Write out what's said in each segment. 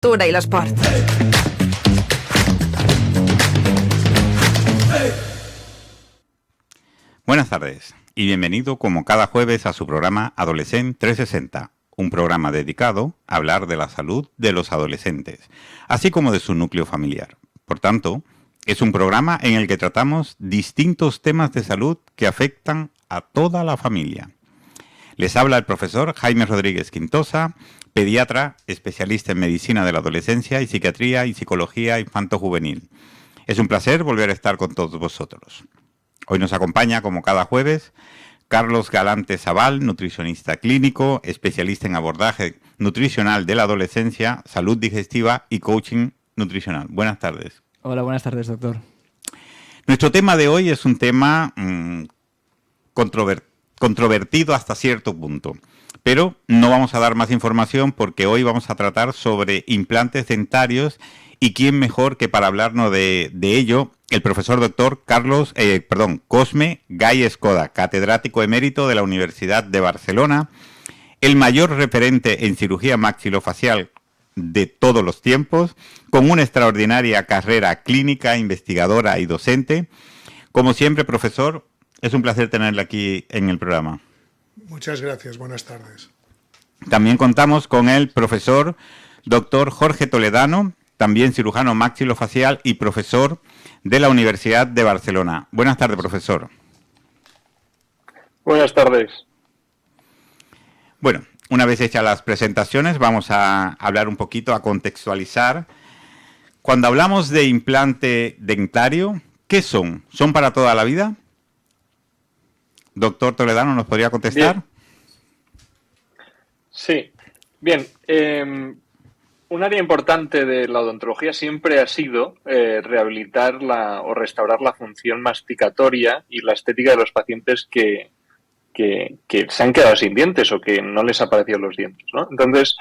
cultura i l'esport. Buenas tardes y bienvenido como cada jueves a su programa Adolescent 360, un programa dedicado a hablar de la salud de los adolescentes, así como de su núcleo familiar. Por tanto, es un programa en el que tratamos distintos temas de salud que afectan a toda la familia. Les habla el profesor Jaime Rodríguez Quintosa, pediatra, especialista en medicina de la adolescencia y psiquiatría y psicología infanto-juvenil. Es un placer volver a estar con todos vosotros. Hoy nos acompaña, como cada jueves, Carlos Galante Zabal, nutricionista clínico, especialista en abordaje nutricional de la adolescencia, salud digestiva y coaching nutricional. Buenas tardes. Hola, buenas tardes, doctor. Nuestro tema de hoy es un tema controvertido hasta cierto punto, pero no vamos a dar más información porque hoy vamos a tratar sobre implantes dentarios y quién mejor que para hablarnos de ello, el profesor doctor Cosme Gai Escoda, catedrático emérito de la Universidad de Barcelona, el mayor referente en cirugía maxilofacial de todos los tiempos, con una extraordinaria carrera clínica, investigadora y docente. Como siempre, profesor, es un placer tenerle aquí en el programa. Muchas gracias, buenas tardes. También contamos con el profesor doctor Jorge Toledano, también cirujano maxilofacial y profesor de la Universidad de Barcelona. Buenas tardes, profesor. Buenas tardes. Bueno, una vez hechas las presentaciones, vamos a hablar un poquito, a contextualizar. Cuando hablamos de implante dentario, ¿qué son? ¿Son para toda la vida? Doctor Toledano, ¿nos podría contestar? Bien. Sí. Bien. Un área importante de la odontología siempre ha sido rehabilitar o restaurar la función masticatoria y la estética de los pacientes que se han quedado sin dientes o que no les aparecieron los dientes, ¿no? Entonces,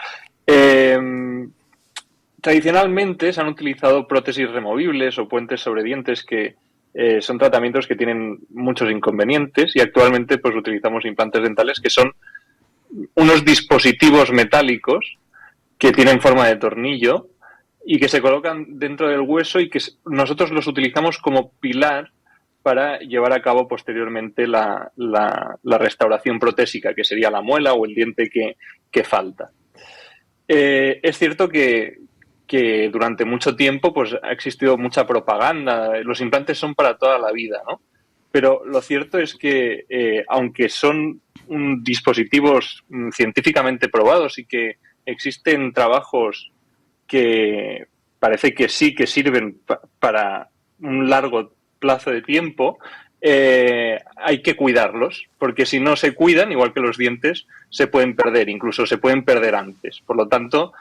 tradicionalmente se han utilizado prótesis removibles o puentes sobre dientes que son tratamientos que tienen muchos inconvenientes y actualmente pues utilizamos implantes dentales que son unos dispositivos metálicos que tienen forma de tornillo y que se colocan dentro del hueso y que nosotros los utilizamos como pilar para llevar a cabo posteriormente la restauración protésica, que sería la muela o el diente que falta. Es cierto que durante mucho tiempo pues ha existido mucha propaganda. Los implantes son para toda la vida, ¿no? Pero lo cierto es que, aunque son dispositivos científicamente probados y que existen trabajos que parece que sí que sirven para un largo plazo de tiempo, hay que cuidarlos, porque si no se cuidan, igual que los dientes, se pueden perder, incluso se pueden perder antes. Por lo tanto,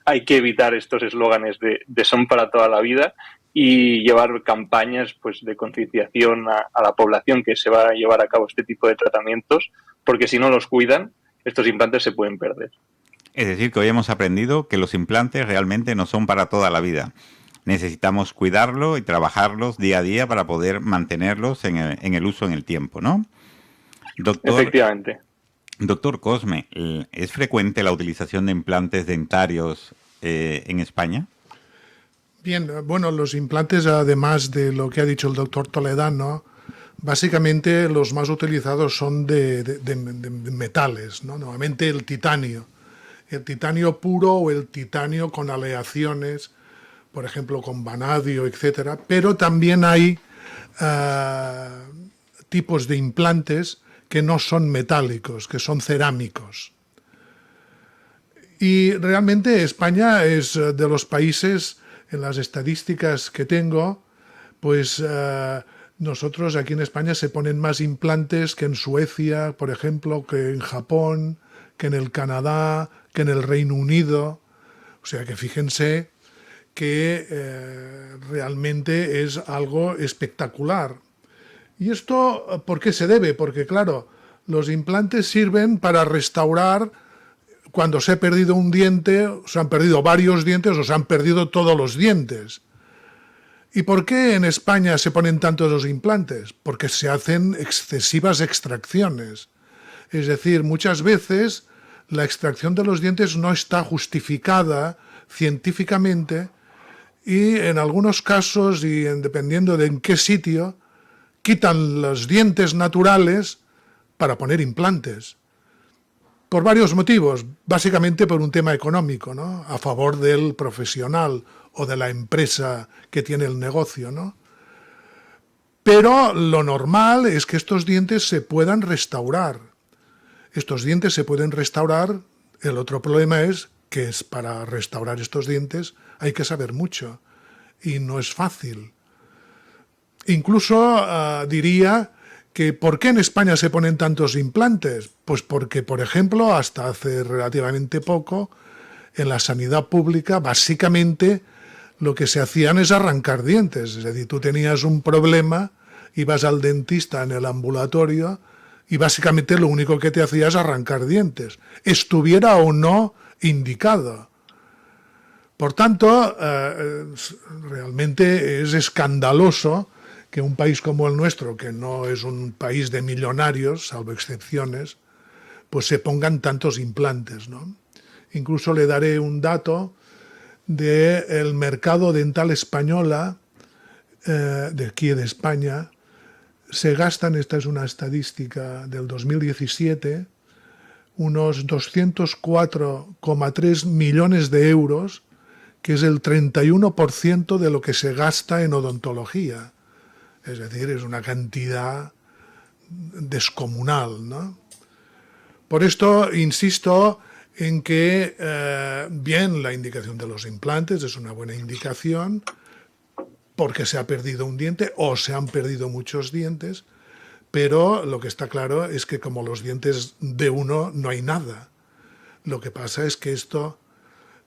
hay que evitar estos eslóganes de son para toda la vida y llevar campañas pues de concienciación a la población que se va a llevar a cabo este tipo de tratamientos, porque si no los cuidan, estos implantes se pueden perder. Es decir, que hoy hemos aprendido que los implantes realmente no son para toda la vida. Necesitamos cuidarlo y trabajarlos día a día para poder mantenerlos en el uso en el tiempo, ¿no? Doctor, efectivamente. Doctor Cosme, ¿es frecuente la utilización de implantes dentarios en España? Bien, bueno, los implantes, además de lo que ha dicho el doctor Toledano, básicamente los más utilizados son de metales, ¿no? Normalmente el titanio puro o el titanio con aleaciones, por ejemplo con vanadio, etcétera. Pero también hay tipos de implantes que no son metálicos, que son cerámicos. Y realmente España es de los países, en las estadísticas que tengo, pues nosotros aquí en España se ponen más implantes que en Suecia, por ejemplo, que en Japón, que en el Canadá, que en el Reino Unido. O sea que fíjense que realmente es algo espectacular. ¿Y esto por qué se debe? Porque claro, los implantes sirven para restaurar cuando se ha perdido un diente, o se han perdido varios dientes o se han perdido todos los dientes. ¿Y por qué en España se ponen tantos los implantes? Porque se hacen excesivas extracciones. Es decir, muchas veces la extracción de los dientes no está justificada científicamente y en algunos casos, y dependiendo de en qué sitio, quitan los dientes naturales para poner implantes. Por varios motivos, básicamente por un tema económico, ¿no? A favor del profesional o de la empresa que tiene el negocio, ¿no? Pero lo normal es que estos dientes se puedan restaurar. Estos dientes se pueden restaurar. El otro problema es que para restaurar estos dientes hay que saber mucho y no es fácil. Incluso diría que ¿por qué en España se ponen tantos implantes? Pues porque, por ejemplo, hasta hace relativamente poco, en la sanidad pública, básicamente lo que se hacían es arrancar dientes. Es decir, tú tenías un problema, ibas al dentista en el ambulatorio y básicamente lo único que te hacía es arrancar dientes, estuviera o no indicado. Por tanto, realmente es escandaloso que un país como el nuestro, que no es un país de millonarios, salvo excepciones, pues se pongan tantos implantes, ¿no? Incluso le daré un dato del mercado dental española, de aquí de España. Se gastan, esta es una estadística del 2017, unos 204,3 millones de euros, que es el 31% de lo que se gasta en odontología. Es decir, es una cantidad descomunal, ¿no? Por esto insisto en que, bien, la indicación de los implantes es una buena indicación, porque se ha perdido un diente o se han perdido muchos dientes, pero lo que está claro es que como los dientes de uno no hay nada. Lo que pasa es que esto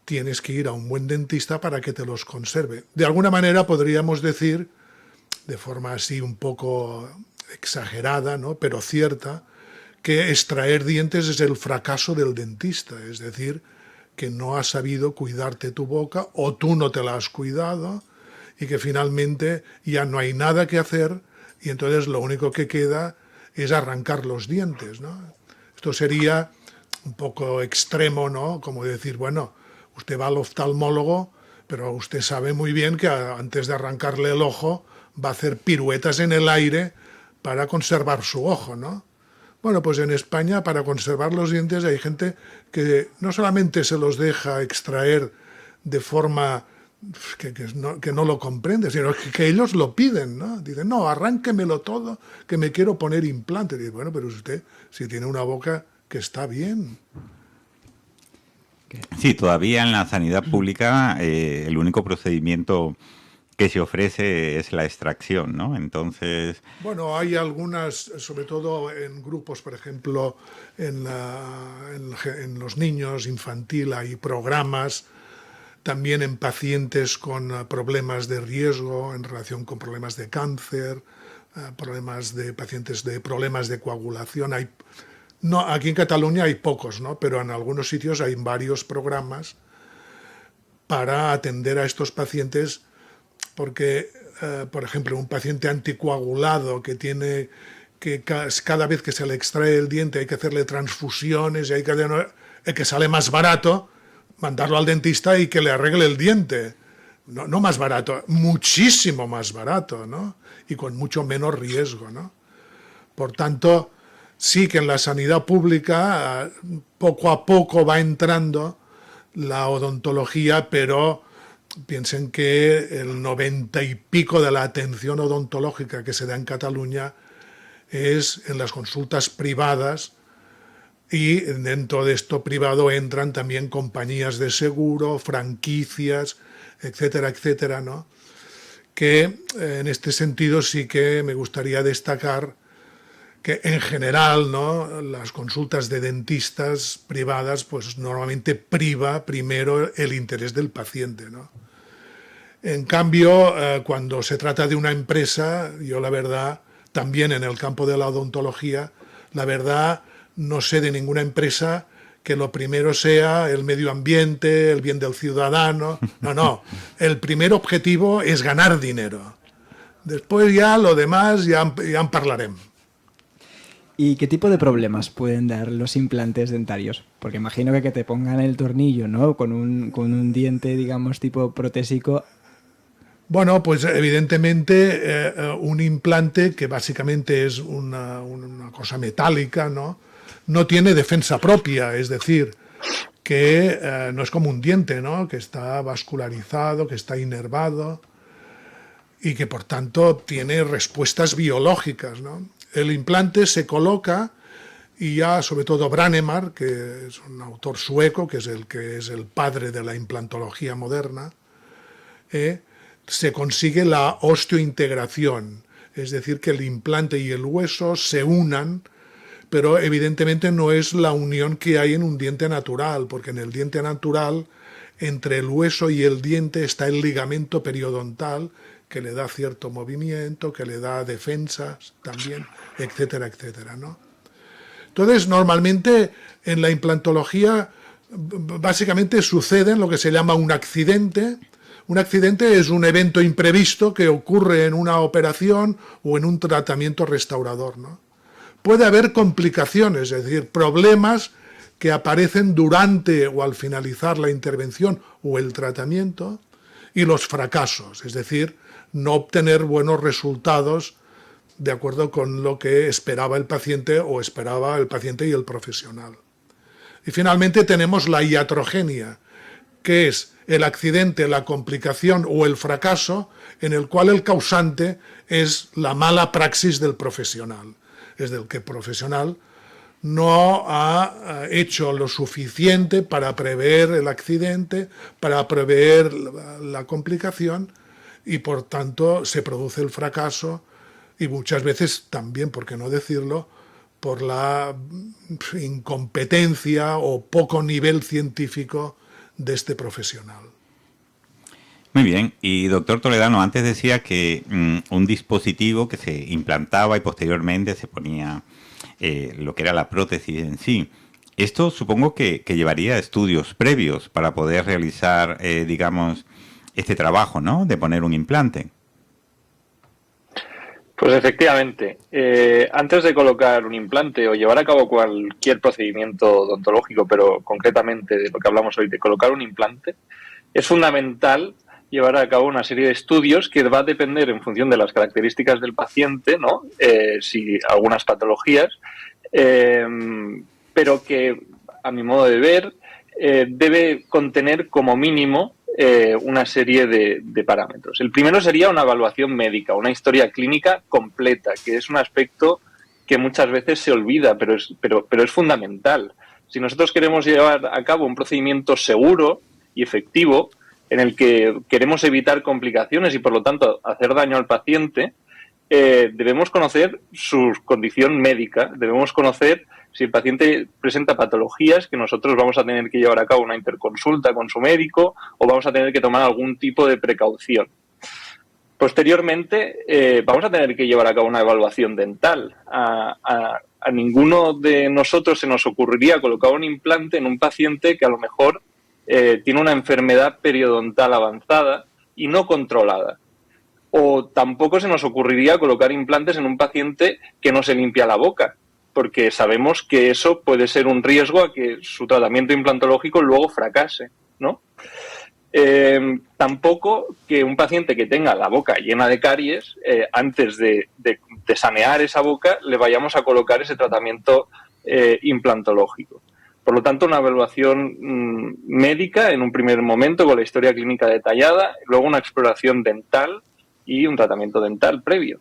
tienes que ir a un buen dentista para que te los conserve. De alguna manera podríamos decir, de forma así un poco exagerada, ¿no?, pero cierta, que extraer dientes es el fracaso del dentista, es decir, que no has sabido cuidarte tu boca o tú no te la has cuidado y que finalmente ya no hay nada que hacer y entonces lo único que queda es arrancar los dientes, ¿no? Esto sería un poco extremo, ¿no? Como decir, bueno, usted va al oftalmólogo, pero usted sabe muy bien que antes de arrancarle el ojo va a hacer piruetas en el aire para conservar su ojo, ¿no? Bueno, pues en España para conservar los dientes hay gente que no solamente se los deja extraer de forma que no lo comprende, sino que ellos lo piden, ¿no? Dicen, no, arránquemelo todo, que me quiero poner implante. Y dice, bueno, pero usted si tiene una boca que está bien. Sí, todavía en la sanidad pública el único procedimiento que se ofrece es la extracción, ¿no? Entonces... Bueno, hay algunas, sobre todo en grupos, por ejemplo, en los niños infantil hay programas, también en pacientes con problemas de riesgo en relación con problemas de cáncer, problemas de pacientes de problemas de coagulación. No, aquí en Cataluña hay pocos, ¿no? Pero en algunos sitios hay varios programas para atender a estos pacientes porque, por ejemplo, un paciente anticoagulado que cada vez que se le extrae el diente hay que hacerle transfusiones y que sale más barato mandarlo al dentista y que le arregle el diente. No más barato, muchísimo más barato, ¿no? Y con mucho menos riesgo, ¿no? Por tanto, sí que en la sanidad pública poco a poco va entrando la odontología, pero piensen que el 90 y pico de la atención odontológica que se da en Cataluña es en las consultas privadas, y dentro de esto privado entran también compañías de seguro, franquicias, etcétera, etcétera, ¿no? Que en este sentido sí que me gustaría destacar que en general, ¿no?, las consultas de dentistas privadas pues normalmente priva primero el interés del paciente, ¿no? En cambio, cuando se trata de una empresa, yo la verdad, también en el campo de la odontología, la verdad no sé de ninguna empresa que lo primero sea el medio ambiente, el bien del ciudadano. No, el primer objetivo es ganar dinero. Después ya lo demás ya en parlarem. ¿Y qué tipo de problemas pueden dar los implantes dentarios? Porque imagino que te pongan el tornillo, ¿no? Con un diente, digamos, tipo protésico. Bueno, pues evidentemente un implante que básicamente es una cosa metálica, ¿no? No tiene defensa propia, es decir, que no es como un diente, ¿no? Que está vascularizado, que está inervado y que por tanto tiene respuestas biológicas, ¿no? El implante se coloca y ya sobre todo Brånemark, que es un autor sueco, que es el padre de la implantología moderna, se consigue la osteointegración, es decir, que el implante y el hueso se unan, pero evidentemente no es la unión que hay en un diente natural, porque en el diente natural, entre el hueso y el diente está el ligamento periodontal, que le da cierto movimiento, que le da defensas también, etcétera, etcétera, ¿no? Entonces, normalmente en la implantología básicamente sucede lo que se llama un accidente. Un accidente es un evento imprevisto que ocurre en una operación o en un tratamiento restaurador, ¿no? Puede haber complicaciones, es decir, problemas que aparecen durante o al finalizar la intervención o el tratamiento, y los fracasos, es decir, no obtener buenos resultados de acuerdo con lo que esperaba el paciente o esperaba el paciente y el profesional. Y finalmente tenemos la iatrogenia, que es el accidente, la complicación o el fracaso en el cual el causante es la mala praxis del profesional. Es del que el profesional no ha hecho lo suficiente para prever el accidente, para prever la complicación y por tanto se produce el fracaso y muchas veces también, por qué no decirlo, por la incompetencia o poco nivel científico de este profesional. Muy bien, y doctor Toledano, antes decía que un dispositivo que se implantaba y posteriormente se ponía lo que era la prótesis en sí. Esto supongo que llevaría estudios previos para poder realizar, digamos, este trabajo, ¿no? De poner un implante. Pues efectivamente, antes de colocar un implante o llevar a cabo cualquier procedimiento odontológico, pero concretamente de lo que hablamos hoy, de colocar un implante, es fundamental llevar a cabo una serie de estudios que va a depender en función de las características del paciente, ¿no? Si algunas patologías, pero que, a mi modo de ver, debe contener como mínimo una serie de parámetros. El primero sería una evaluación médica, una historia clínica completa, que es un aspecto que muchas veces se olvida, pero es fundamental. Si nosotros queremos llevar a cabo un procedimiento seguro y efectivo, en el que queremos evitar complicaciones y, por lo tanto, hacer daño al paciente, debemos conocer su condición médica, debemos conocer si el paciente presenta patologías que nosotros vamos a tener que llevar a cabo una interconsulta con su médico o vamos a tener que tomar algún tipo de precaución. Posteriormente, vamos a tener que llevar a cabo una evaluación dental. A ninguno de nosotros se nos ocurriría colocar un implante en un paciente que a lo mejor tiene una enfermedad periodontal avanzada y no controlada. O tampoco se nos ocurriría colocar implantes en un paciente que no se limpia la boca, porque sabemos que eso puede ser un riesgo a que su tratamiento implantológico luego fracase, ¿no? Tampoco que un paciente que tenga la boca llena de caries, antes de sanear esa boca, le vayamos a colocar ese tratamiento implantológico. Por lo tanto, una evaluación médica en un primer momento con la historia clínica detallada, luego una exploración dental y un tratamiento dental previo.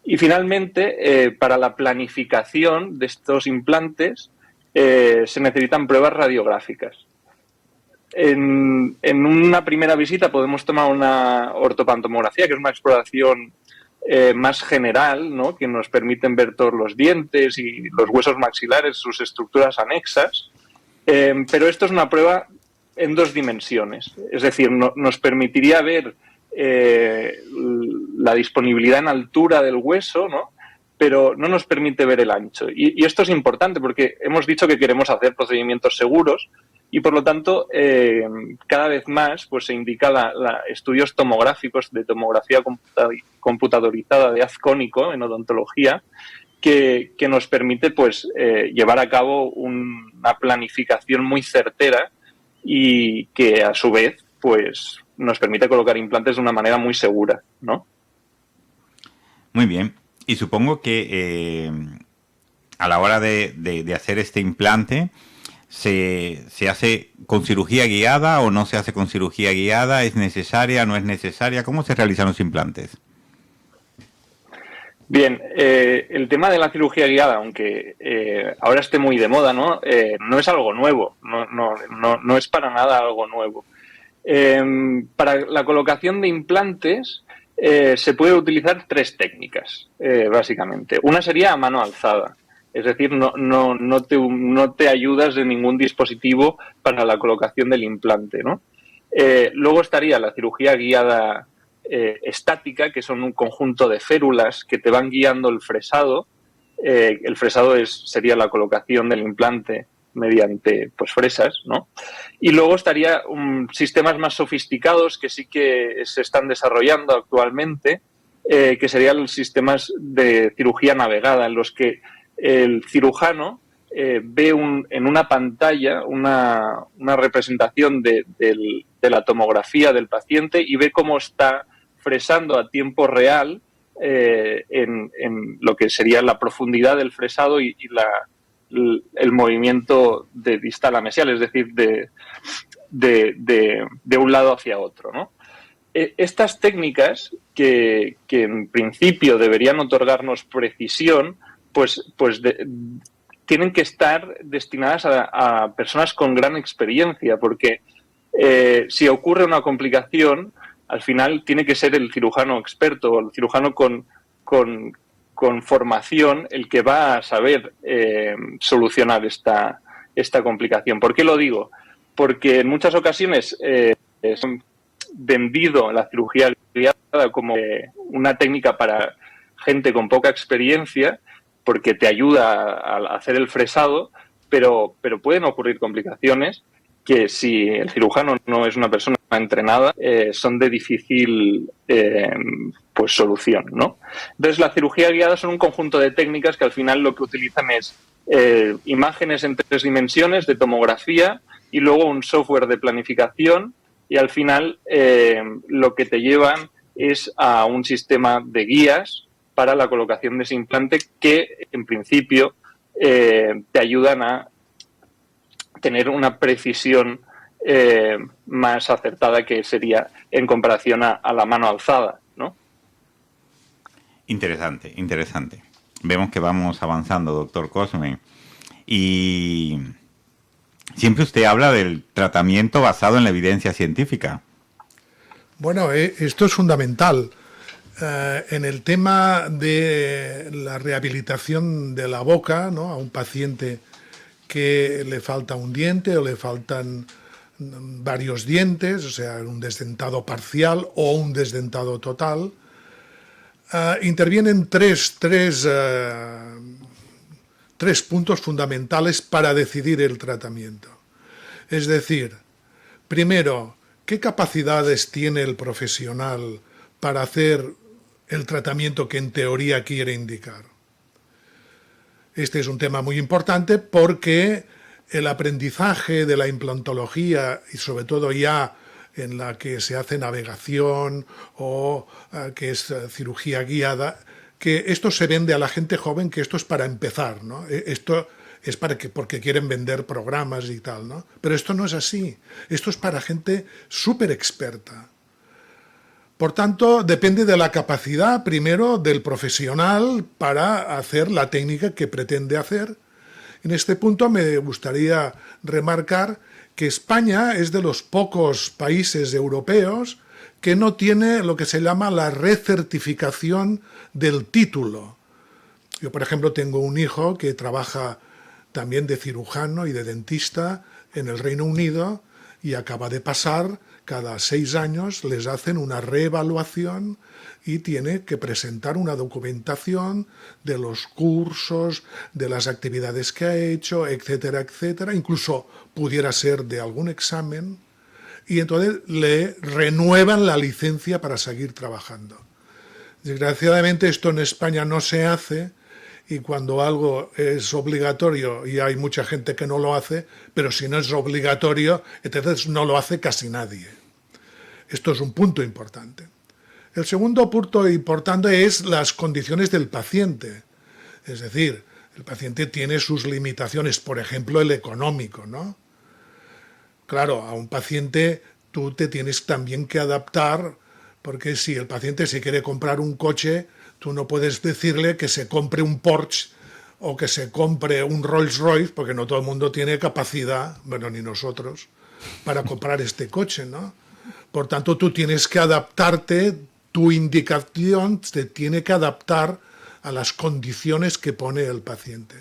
Y finalmente, para la planificación de estos implantes se necesitan pruebas radiográficas. En una primera visita podemos tomar una ortopantomografía, que es una exploración más general, ¿no? Que nos permiten ver todos los dientes y los huesos maxilares, sus estructuras anexas. Pero esto es una prueba en dos dimensiones. Es decir, nos permitiría ver la disponibilidad en altura del hueso, ¿no? Pero no nos permite ver el ancho. Y esto es importante porque hemos dicho que queremos hacer procedimientos seguros y, por lo tanto, cada vez más pues, se indica estudios tomográficos de tomografía computadorizada de haz cónico en odontología que nos permite pues llevar a cabo una planificación muy certera y que a su vez pues nos permite colocar implantes de una manera muy segura, ¿no? Muy bien. Y supongo que a la hora de hacer este implante, ¿se hace con cirugía guiada o no se hace con cirugía guiada? ¿Es necesaria, no es necesaria? ¿Cómo se realizan los implantes? Bien, el tema de la cirugía guiada, aunque ahora esté muy de moda, ¿no? No es algo nuevo, no es para nada algo nuevo. Para la colocación de implantes se puede utilizar 3 técnicas, básicamente. Una sería a mano alzada, es decir, no te ayudas de ningún dispositivo para la colocación del implante, ¿no? Luego estaría la cirugía guiada estática, que son un conjunto de férulas que te van guiando el fresado. El fresado sería la colocación del implante mediante pues fresas, ¿no? Y luego estaría sistemas más sofisticados que sí que se están desarrollando actualmente, que serían los sistemas de cirugía navegada, en los que el cirujano ve en una pantalla una representación de la tomografía del paciente y ve cómo está fresando a tiempo real en lo que sería la profundidad del fresado y el movimiento de distal a mesial, es decir, de un lado hacia otro, ¿no? Estas técnicas que en principio deberían otorgarnos precisión, pues tienen que estar destinadas a personas con gran experiencia, porque si ocurre una complicación, al final tiene que ser el cirujano experto o el cirujano con formación el que va a saber solucionar esta complicación. ¿Por qué lo digo? Porque en muchas ocasiones han vendido la cirugía guiada como una técnica para gente con poca experiencia, porque te ayuda a hacer el fresado, pero pueden ocurrir complicaciones que si el cirujano no es una persona entrenada, son de difícil pues solución, ¿no? Entonces, la cirugía guiada son un conjunto de técnicas que al final lo que utilizan es imágenes en 3 dimensiones de tomografía y luego un software de planificación, y al final lo que te llevan es a un sistema de guías para la colocación de ese implante que, en principio, te ayudan a tener una precisión más acertada, que sería en comparación a la mano alzada, ¿no? Interesante, interesante. Vemos que vamos avanzando, doctor Cosme. Y siempre usted habla del tratamiento basado en la evidencia científica. Bueno, esto es fundamental. En el tema de la rehabilitación de la boca, ¿no?, a un paciente que le falta un diente o le faltan varios dientes, o sea, un desdentado parcial o un desdentado total, intervienen tres puntos fundamentales para decidir el tratamiento. Es decir, primero, ¿qué capacidades tiene el profesional para hacer el tratamiento que en teoría quiere indicar? Este es un tema muy importante porque el aprendizaje de la implantología, y sobre todo ya en la que se hace navegación o que es cirugía guiada, que esto se vende a la gente joven, que esto es para empezar, ¿no? Esto es porque quieren vender programas y tal, ¿no? Pero esto no es así. Esto es para gente súper experta. Por tanto, depende de la capacidad, primero, del profesional para hacer la técnica que pretende hacer. En este punto me gustaría remarcar que España es de los pocos países europeos que no tiene lo que se llama la recertificación del título. Yo, por ejemplo, tengo un hijo que trabaja también de cirujano y de dentista en el Reino Unido y acaba de pasar. Cada 6 años les hacen una reevaluación y tiene que presentar una documentación de los cursos, de las actividades que ha hecho, etcétera, etcétera. Incluso pudiera ser de algún examen. Y entonces le renuevan la licencia para seguir trabajando. Desgraciadamente esto en España no se hace y cuando algo es obligatorio y hay mucha gente que no lo hace, pero si no es obligatorio, entonces no lo hace casi nadie. Esto es un punto importante. El segundo punto importante es las condiciones del paciente. Es decir, el paciente tiene sus limitaciones, por ejemplo, el económico, ¿no? Claro, a un paciente tú te tienes también que adaptar, porque si el paciente se quiere comprar un coche, tú no puedes decirle que se compre un Porsche o que se compre un Rolls Royce, porque no todo el mundo tiene capacidad, bueno, ni nosotros, para comprar este coche, ¿no? Por tanto, tú tienes que adaptarte, tu indicación se tiene que adaptar a las condiciones que pone el paciente.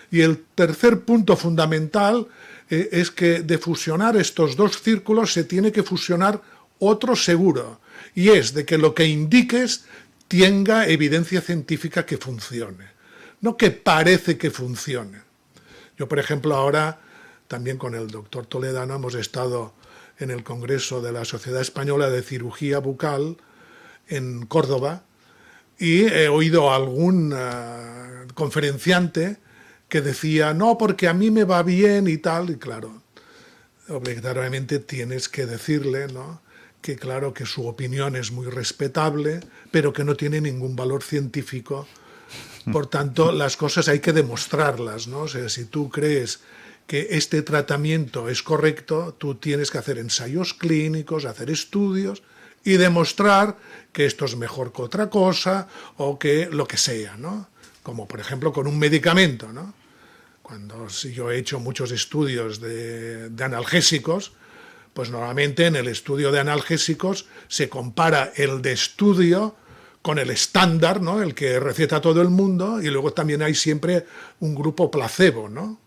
Y el tercer punto fundamental es que de fusionar estos dos círculos se tiene que fusionar otro seguro, y es de que lo que indiques tenga evidencia científica que funcione, no que parece que funcione. Yo, por ejemplo, ahora también con el doctor Toledano hemos estado en el Congreso de la Sociedad Española de Cirugía Bucal en Córdoba, y he oído a algún conferenciante que decía, no, porque a mí me va bien y tal, y claro, obligatoriamente tienes que decirle, ¿no?, que claro, que su opinión es muy respetable, pero que no tiene ningún valor científico. Por tanto, las cosas hay que demostrarlas, ¿no? O sea, si tú crees que este tratamiento es correcto, tú tienes que hacer ensayos clínicos, hacer estudios y demostrar que esto es mejor que otra cosa o que lo que sea, ¿no? Como por ejemplo con un medicamento, ¿no? Si yo he hecho muchos estudios de analgésicos, pues normalmente en el estudio de analgésicos se compara el de estudio con el estándar, ¿no?, el que receta todo el mundo, y luego también hay siempre un grupo placebo, ¿no?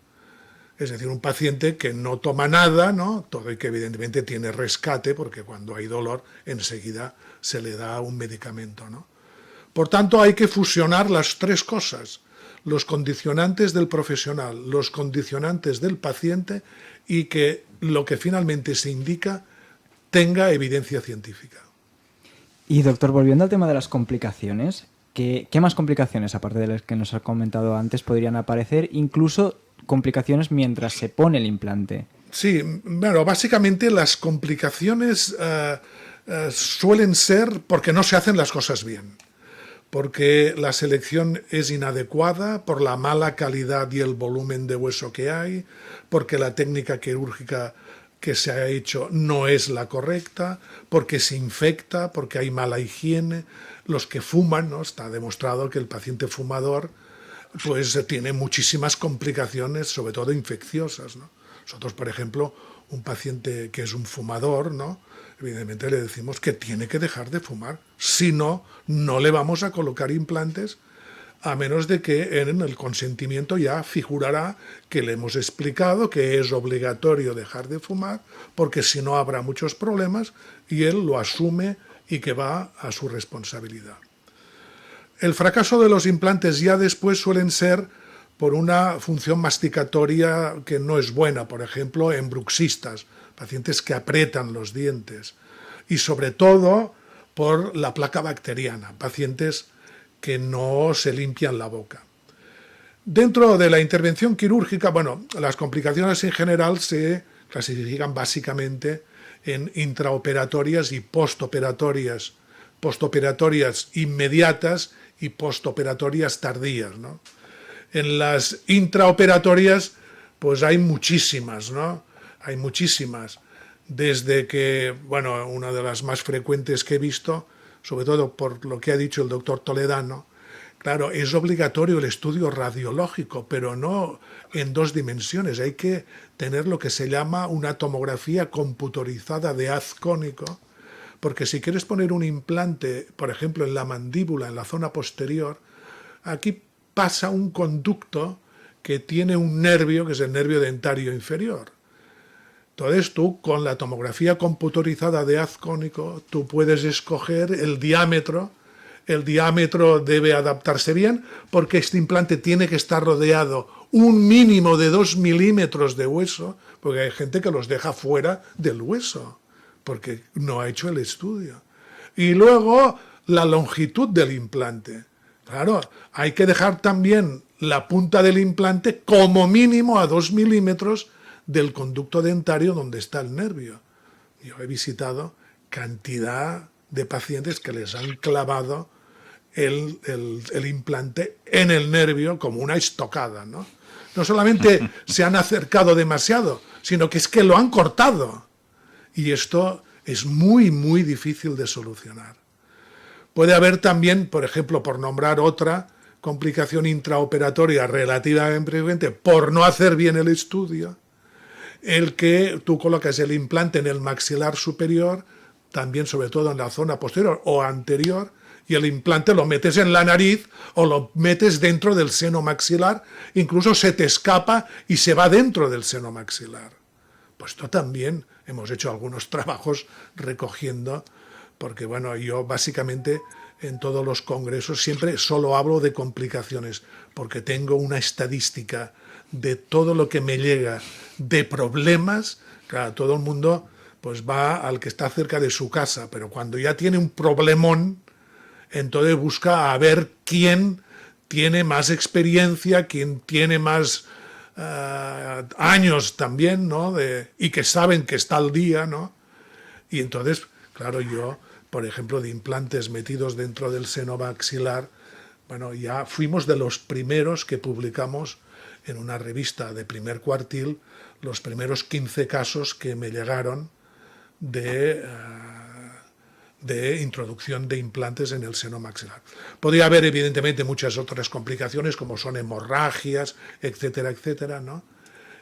Es decir, un paciente que no toma nada, ¿no?, todo y que evidentemente tiene rescate, porque cuando hay dolor enseguida se le da un medicamento, ¿no? Por tanto, hay que fusionar las tres cosas: los condicionantes del profesional, los condicionantes del paciente, y que lo que finalmente se indica tenga evidencia científica. Y doctor, volviendo al tema de las complicaciones, ¿qué más complicaciones, aparte de las que nos ha comentado antes, podrían aparecer? Incluso complicaciones mientras se pone el implante. Sí, bueno, básicamente las complicaciones suelen ser porque no se hacen las cosas bien, porque la selección es inadecuada, por la mala calidad y el volumen de hueso que hay, porque la técnica quirúrgica que se ha hecho no es la correcta, porque se infecta, porque hay mala higiene. Los que fuman, ¿no?, está demostrado que el paciente fumador pues tiene muchísimas complicaciones, sobre todo infecciosas, ¿no? Nosotros, por ejemplo, un paciente que es un fumador, ¿no?, evidentemente le decimos que tiene que dejar de fumar, si no, no le vamos a colocar implantes, a menos de que en el consentimiento ya figurará que le hemos explicado que es obligatorio dejar de fumar, porque si no habrá muchos problemas, y él lo asume y que va a su responsabilidad. El fracaso de los implantes ya después suelen ser por una función masticatoria que no es buena, por ejemplo, en bruxistas, pacientes que aprietan los dientes, y sobre todo por la placa bacteriana, pacientes que no se limpian la boca. Dentro de la intervención quirúrgica, bueno, las complicaciones en general se clasifican básicamente en intraoperatorias y postoperatorias, postoperatorias inmediatas y postoperatorias tardías, ¿no? En las intraoperatorias, pues hay muchísimas, ¿no? Hay muchísimas. Desde que, bueno, una de las más frecuentes que he visto, sobre todo por lo que ha dicho el doctor Toledano, claro, es obligatorio el estudio radiológico, pero no en dos dimensiones. Hay que tener lo que se llama una tomografía computerizada de haz cónico, porque si quieres poner un implante, por ejemplo, en la mandíbula, en la zona posterior, aquí pasa un conducto que tiene un nervio, que es el nervio dentario inferior. Entonces tú, con la tomografía computerizada de haz cónico, tú puedes escoger el diámetro. El diámetro debe adaptarse bien, porque este implante tiene que estar rodeado un mínimo de 2 milímetros de hueso, porque hay gente que los deja fuera del hueso, porque no ha hecho el estudio. Y luego la longitud del implante. Claro, hay que dejar también la punta del implante como mínimo a 2 milímetros del conducto dentario donde está el nervio. Yo he visitado cantidad de pacientes que les han clavado el implante en el nervio como una estocada, ¿no? No solamente se han acercado demasiado, sino que es que lo han cortado. Y esto es muy, muy difícil de solucionar. Puede haber también, por ejemplo, por nombrar otra complicación intraoperatoria relativamente frecuente, por no hacer bien el estudio, el que tú colocas el implante en el maxilar superior, también sobre todo en la zona posterior o anterior, y el implante lo metes en la nariz o lo metes dentro del seno maxilar, incluso se te escapa y se va dentro del seno maxilar. Pues esto también hemos hecho algunos trabajos recogiendo, porque bueno, yo básicamente en todos los congresos siempre solo hablo de complicaciones, porque tengo una estadística de todo lo que me llega de problemas. Claro, todo el mundo pues va al que está cerca de su casa, pero cuando ya tiene un problemón, entonces busca a ver quién tiene más experiencia, quién tiene más años también, ¿no? Y que saben que está al día, ¿no? Y entonces, claro, yo, por ejemplo, de implantes metidos dentro del seno maxilar, bueno, ya fuimos de los primeros que publicamos en una revista de primer cuartil los primeros 15 casos que me llegaron de introducción de implantes en el seno maxilar. Podría haber, evidentemente, muchas otras complicaciones, como son hemorragias, etcétera, etcétera, ¿no?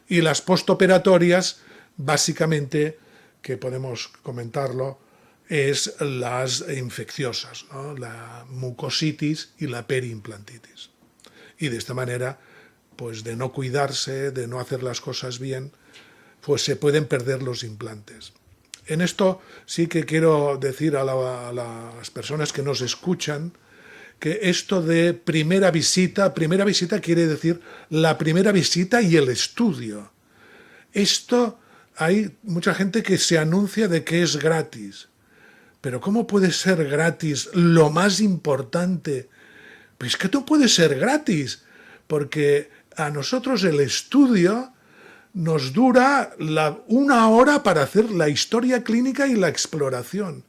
Y las postoperatorias, básicamente, que podemos comentarlo, es las infecciosas, ¿no? La mucositis y la periimplantitis. Y de esta manera, pues de no cuidarse, de no hacer las cosas bien, pues se pueden perder los implantes. En esto sí que quiero decir a las personas que nos escuchan que esto de primera visita quiere decir la primera visita y el estudio. Esto hay mucha gente que se anuncia de que es gratis. Pero ¿cómo puede ser gratis lo más importante? Pues que no puede ser gratis, porque a nosotros el estudio nos dura 1 hora para hacer la historia clínica y la exploración.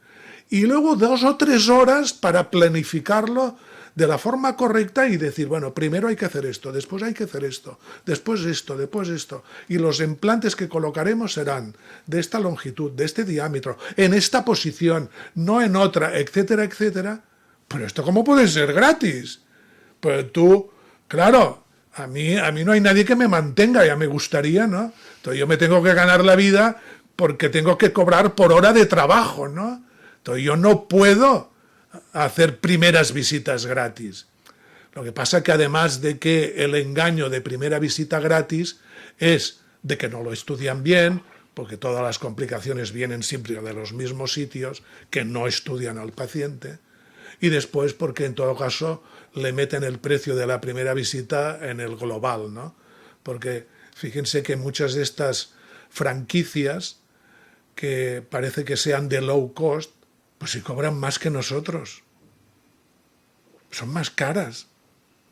Y luego 2 o 3 horas para planificarlo de la forma correcta y decir, bueno, primero hay que hacer esto, después hay que hacer esto, después esto, después esto. Y los implantes que colocaremos serán de esta longitud, de este diámetro, en esta posición, no en otra, etcétera, etcétera. Pero esto ¿cómo puede ser gratis? Pues tú, claro, a mí no hay nadie que me mantenga, ya me gustaría, ¿no? Entonces yo me tengo que ganar la vida porque tengo que cobrar por hora de trabajo, ¿no? Entonces yo no puedo hacer primeras visitas gratis. Lo que pasa es que además de que el engaño de primera visita gratis es de que no lo estudian bien, porque todas las complicaciones vienen siempre de los mismos sitios, que no estudian al paciente, y después porque en todo caso le meten el precio de la primera visita en el global, ¿no? Porque fíjense que muchas de estas franquicias que parece que sean de low cost, pues si cobran más que nosotros. Son más caras.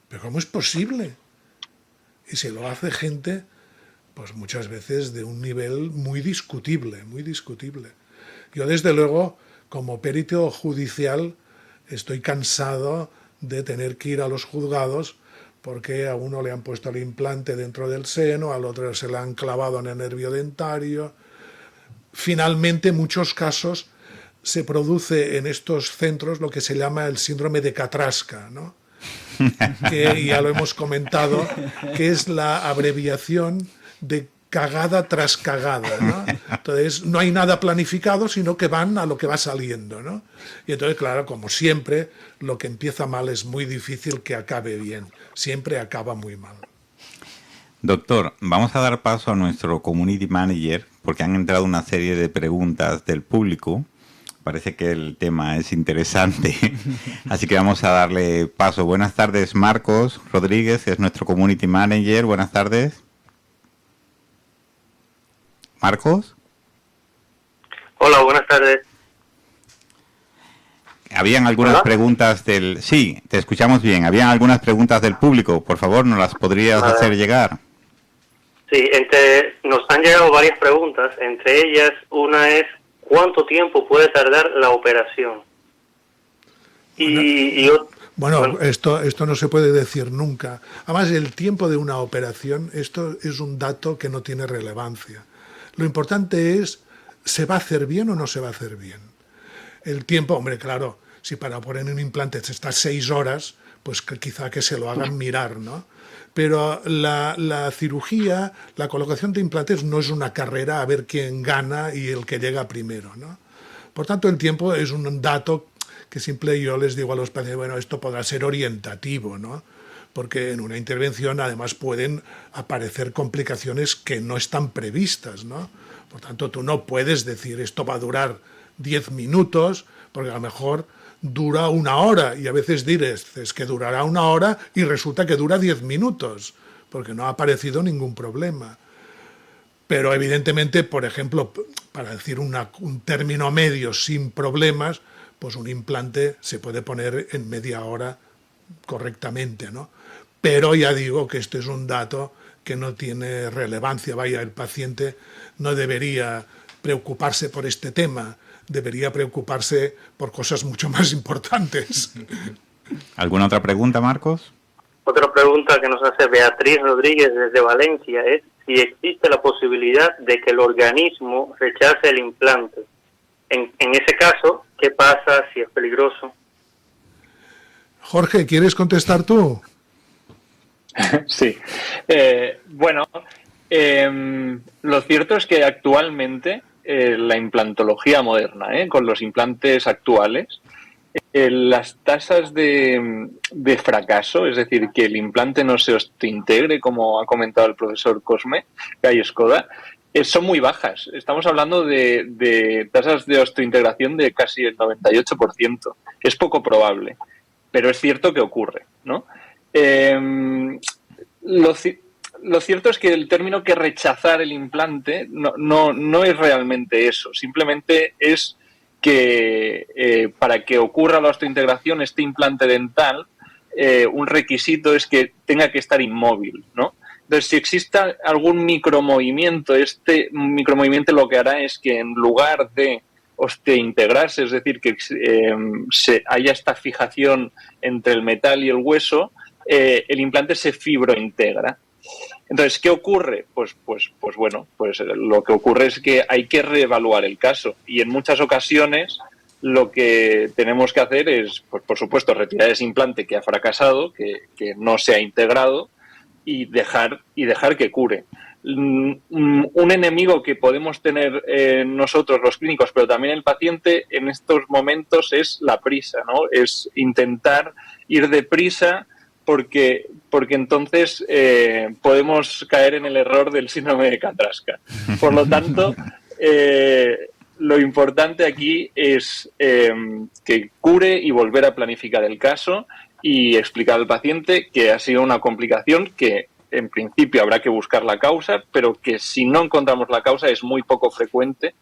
¿Pero cómo es posible? Y se lo hace gente, pues muchas veces de un nivel muy discutible, muy discutible. Yo desde luego, como perito judicial, estoy cansado de tener que ir a los juzgados porque a uno le han puesto el implante dentro del seno, al otro se le han clavado en el nervio dentario. Finalmente, en muchos casos, se produce en estos centros lo que se llama el síndrome de Katrasca, ¿no? Que ya lo hemos comentado, que es la abreviación de cagada tras cagada, ¿no? Entonces no hay nada planificado, sino que van a lo que va saliendo, ¿no? Y entonces, claro, como siempre, lo que empieza mal es muy difícil que acabe bien. Siempre acaba muy mal. Doctor, vamos a dar paso a nuestro community manager porque han entrado una serie de preguntas del público. Parece que el tema es interesante, así que vamos a darle paso. Buenas tardes, Marcos Rodríguez, que es nuestro community manager. Buenas tardes. ¿Marcos? Hola, buenas tardes. habían algunas ¿Hola? preguntas del... Sí, te escuchamos bien. Habían algunas preguntas del público. Por favor, ¿nos las podrías Vale. hacer llegar? Sí, nos han llegado varias preguntas. Entre ellas, una es, ¿cuánto tiempo puede tardar la operación? Bueno, esto no se puede decir nunca. Además, el tiempo de una operación, esto es un dato que no tiene relevancia. Lo importante es, ¿se va a hacer bien o no se va a hacer bien? El tiempo, hombre, claro, si para poner un implante se está 6 horas, pues quizá que se lo hagan mirar, ¿no? Pero la cirugía, la colocación de implantes no es una carrera a ver quién gana y el que llega primero, ¿no? Por tanto, el tiempo es un dato que siempre yo les digo a los pacientes, bueno, esto podrá ser orientativo, ¿no? Porque en una intervención además pueden aparecer complicaciones que no están previstas, ¿no? Por tanto, tú no puedes decir esto va a durar 10 minutos, porque a lo mejor dura 1 hora y a veces dices que durará 1 hora y resulta que dura 10 minutos, porque no ha aparecido ningún problema. Pero evidentemente, por ejemplo, para decir un término medio sin problemas, pues un implante se puede poner en media hora correctamente, ¿no? Pero ya digo que este es un dato que no tiene relevancia. Vaya, el paciente no debería preocuparse por este tema, debería preocuparse por cosas mucho más importantes. ¿Alguna otra pregunta, Marcos? Otra pregunta que nos hace Beatriz Rodríguez desde Valencia es si existe la posibilidad de que el organismo rechace el implante. En ese caso, ¿qué pasa si es peligroso? Jorge, ¿quieres contestar tú? Sí. Lo cierto es que actualmente la implantología moderna, con los implantes actuales, las tasas de fracaso, es decir, que el implante no se osteointegre, como ha comentado el profesor Cosme Gallo-Escoda, son muy bajas. Estamos hablando de tasas de osteointegración de casi el 98%. Es poco probable, pero es cierto que ocurre, ¿no? Lo cierto es que el término que rechazar el implante no es realmente eso. Simplemente es que para que ocurra la osteointegración, este implante dental, un requisito es que tenga que estar inmóvil, ¿no? Entonces, si existe algún micromovimiento, este micromovimiento lo que hará es que en lugar de osteointegrarse, es decir, que haya esta fijación entre el metal y el hueso, el implante se fibrointegra. Entonces, ¿qué ocurre? Pues lo que ocurre es que hay que reevaluar el caso y en muchas ocasiones lo que tenemos que hacer es, pues, por supuesto, retirar ese implante que ha fracasado, que no se ha integrado y dejar que cure. Un enemigo que podemos tener nosotros los clínicos, pero también el paciente en estos momentos es la prisa, ¿no? Es intentar ir deprisa porque entonces podemos caer en el error del síndrome de Katrska. Por lo tanto, lo importante aquí es que cure y volver a planificar el caso y explicar al paciente que ha sido una complicación que en principio habrá que buscar la causa, pero que si no encontramos la causa es muy poco frecuente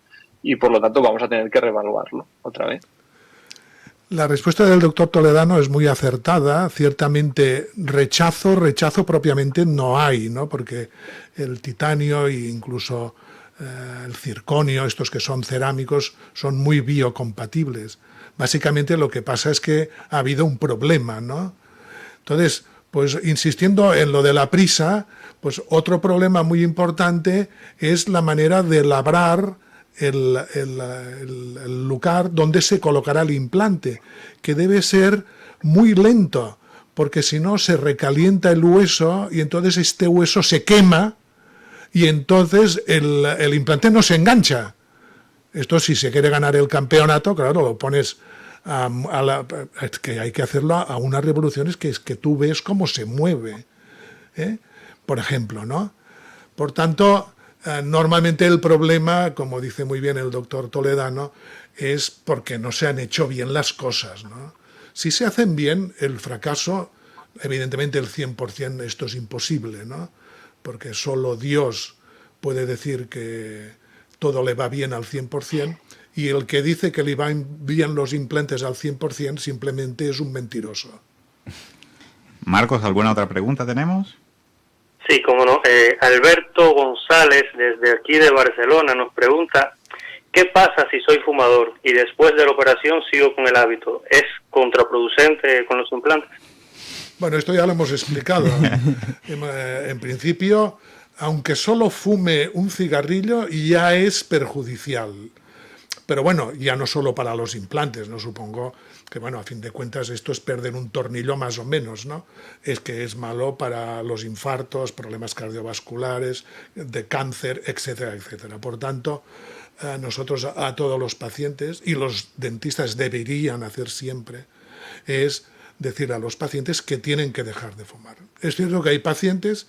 y por lo tanto vamos a tener que reevaluarlo otra vez. La respuesta del doctor Toledano es muy acertada. Ciertamente rechazo propiamente no hay, ¿no? Porque el titanio e incluso el circonio, estos que son cerámicos, son muy biocompatibles. Básicamente lo que pasa es que ha habido un problema, ¿no? Entonces, pues insistiendo en lo de la prisa, pues otro problema muy importante es la manera de labrar el lugar donde se colocará el implante, que debe ser muy lento, porque si no se recalienta el hueso y entonces este hueso se quema y entonces el implante no se engancha. Esto si se quiere ganar el campeonato, claro, lo pones que hay que hacerlo a unas revoluciones que es que tú ves cómo se mueve, por ejemplo, ¿no? Por tanto, normalmente el problema, como dice muy bien el doctor Toledano, es porque no se han hecho bien las cosas, ¿no? Si se hacen bien, el fracaso, evidentemente el 100% esto es imposible, ¿no? Porque solo Dios puede decir que todo le va bien al 100%, y el que dice que le van bien los implantes al 100% simplemente es un mentiroso. Marcos, ¿alguna otra pregunta tenemos? Sí, cómo no. Alberto González, desde aquí de Barcelona, nos pregunta, ¿qué pasa si soy fumador y después de la operación sigo con el hábito? ¿Es contraproducente con los implantes? Bueno, esto ya lo hemos explicado. En principio, aunque solo fume un cigarrillo, ya es perjudicial. Pero bueno, ya no solo para los implantes, ¿no? Supongo que, bueno, a fin de cuentas esto es perder un tornillo más o menos, ¿no? Es que es malo para los infartos, problemas cardiovasculares, de cáncer, etcétera, etcétera. Por tanto, nosotros a todos los pacientes, y los dentistas deberían hacer siempre, es decir a los pacientes que tienen que dejar de fumar. Es cierto que hay pacientes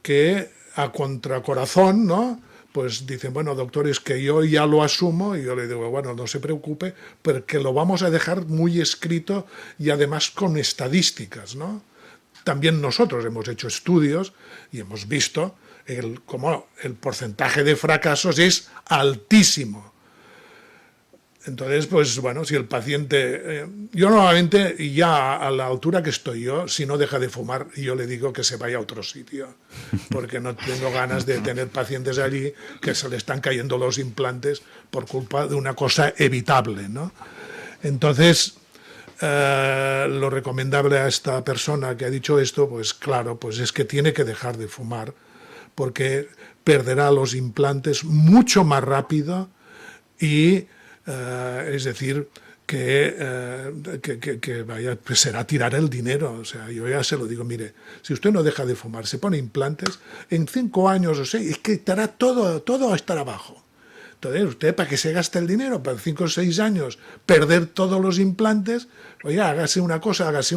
que a contracorazón, ¿no?, pues dicen, bueno, doctor, es que yo ya lo asumo, y yo le digo, bueno, no se preocupe, porque lo vamos a dejar muy escrito y además con estadísticas, ¿no? También nosotros hemos hecho estudios y hemos visto cómo el porcentaje de fracasos es altísimo. Entonces, pues bueno, si el paciente... yo normalmente, ya a la altura que estoy yo, si no deja de fumar, yo le digo que se vaya a otro sitio, porque no tengo ganas de tener pacientes allí que se le están cayendo los implantes por culpa de una cosa evitable, ¿no? Entonces, lo recomendable a esta persona que ha dicho esto, pues claro, pues es que tiene que dejar de fumar, porque perderá los implantes mucho más rápido y... es decir, que vaya, pues será tirar el dinero. O sea, yo ya se lo digo, mire, si usted no deja de fumar, se pone implantes, en 5 años o 6, es que estará todo a estar abajo. Entonces, usted, para que se gaste el dinero, para 5 o 6 años, perder todos los implantes, oye, hágase una cosa, hágase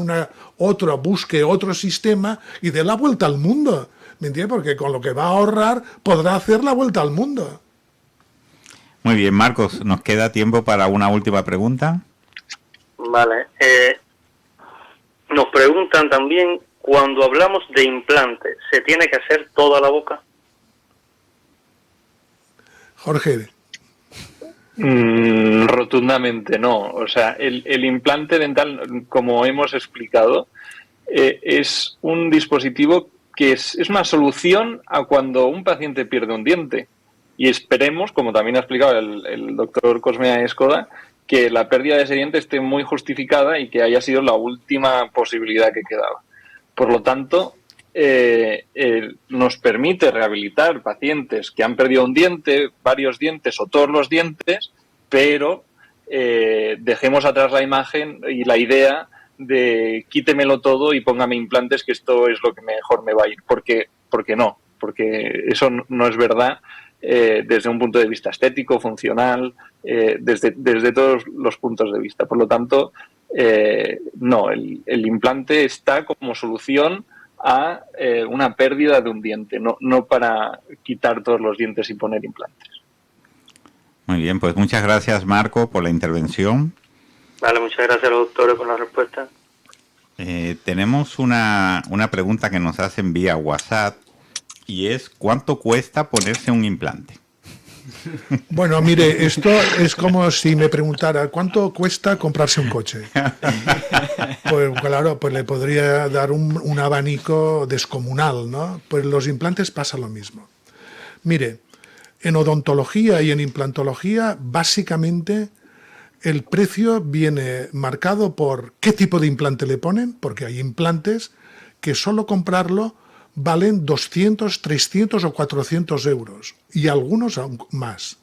otra, busque otro sistema y dé la vuelta al mundo. ¿Me entiende? Porque con lo que va a ahorrar, podrá hacer la vuelta al mundo. Muy bien, Marcos, ¿nos queda tiempo para una última pregunta? Vale. Nos preguntan también, cuando hablamos de implante, ¿se tiene que hacer toda la boca? Jorge. Rotundamente no. O sea, el implante dental, como hemos explicado, es un dispositivo que es una solución a cuando un paciente pierde un diente. Y esperemos, como también ha explicado el doctor Cosmea Escoda, que la pérdida de ese diente esté muy justificada y que haya sido la última posibilidad que quedaba. Por lo tanto, nos permite rehabilitar pacientes que han perdido un diente, varios dientes o todos los dientes, pero dejemos atrás la imagen y la idea de quítemelo todo y póngame implantes, que esto es lo que mejor me va a ir. Porque eso no es verdad. Desde un punto de vista estético, funcional, desde todos los puntos de vista. Por lo tanto, no, el implante está como solución a una pérdida de un diente, no para quitar todos los dientes y poner implantes. Muy bien, pues muchas gracias, Marco, por la intervención. Vale, muchas gracias a los doctores por la respuesta. Tenemos una pregunta que nos hacen vía WhatsApp, y es, ¿cuánto cuesta ponerse un implante? Bueno, mire, esto es como si me preguntara, ¿cuánto cuesta comprarse un coche? Pues claro, pues le podría dar un abanico descomunal, ¿no? Pues los implantes pasa lo mismo. Mire, en odontología y en implantología, básicamente el precio viene marcado por qué tipo de implante le ponen, porque hay implantes que solo comprarlo valen 200, 300 o 400 euros, y algunos aún más.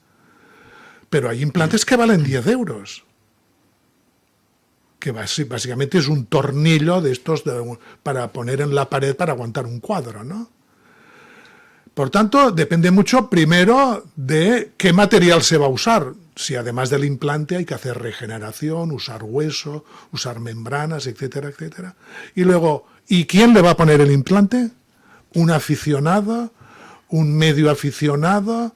Pero hay implantes que valen 10 euros, que básicamente es un tornillo de estos para poner en la pared para aguantar un cuadro, ¿no? Por tanto, depende mucho, primero, de qué material se va a usar. Si además del implante hay que hacer regeneración, usar hueso, usar membranas, etcétera, etcétera. Y luego, ¿y quién le va a poner el implante? ¿Un aficionado? ¿Un medio aficionado?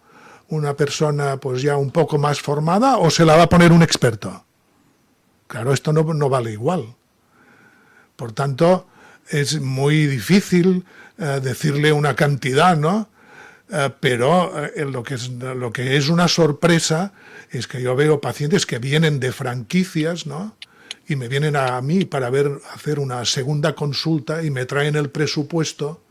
¿Una persona pues ya un poco más formada? ¿O se la va a poner un experto? Claro, esto no vale igual. Por tanto, es muy difícil decirle una cantidad, ¿no? pero lo que es una sorpresa es que yo veo pacientes que vienen de franquicias, ¿no? Y me vienen a mí para hacer una segunda consulta y me traen el presupuesto.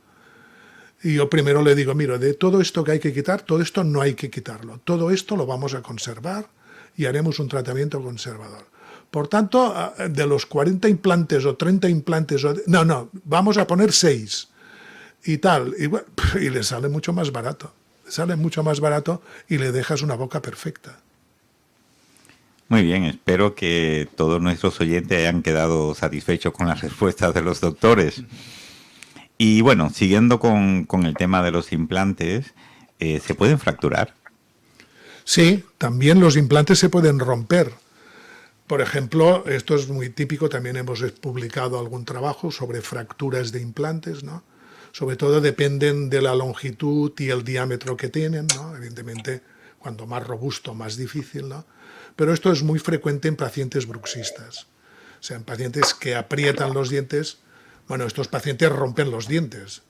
Y yo primero le digo, mira, de todo esto que hay que quitar, todo esto no hay que quitarlo. Todo esto lo vamos a conservar y haremos un tratamiento conservador. Por tanto, de los 40 implantes o 30 implantes, no, vamos a poner 6 y tal. Y le sale mucho más barato. Le sale mucho más barato y le dejas una boca perfecta. Muy bien, espero que todos nuestros oyentes hayan quedado satisfechos con las respuestas de los doctores. Y bueno, siguiendo con el tema de los implantes, ¿se pueden fracturar? Sí, también los implantes se pueden romper. Por ejemplo, esto es muy típico, también hemos publicado algún trabajo sobre fracturas de implantes, ¿no? Sobre todo dependen de la longitud y el diámetro que tienen, ¿no? Evidentemente, cuanto más robusto, más difícil, ¿no? Pero esto es muy frecuente en pacientes bruxistas. O sea, en pacientes que aprietan los dientes, bueno, estos pacientes rompen los dientes.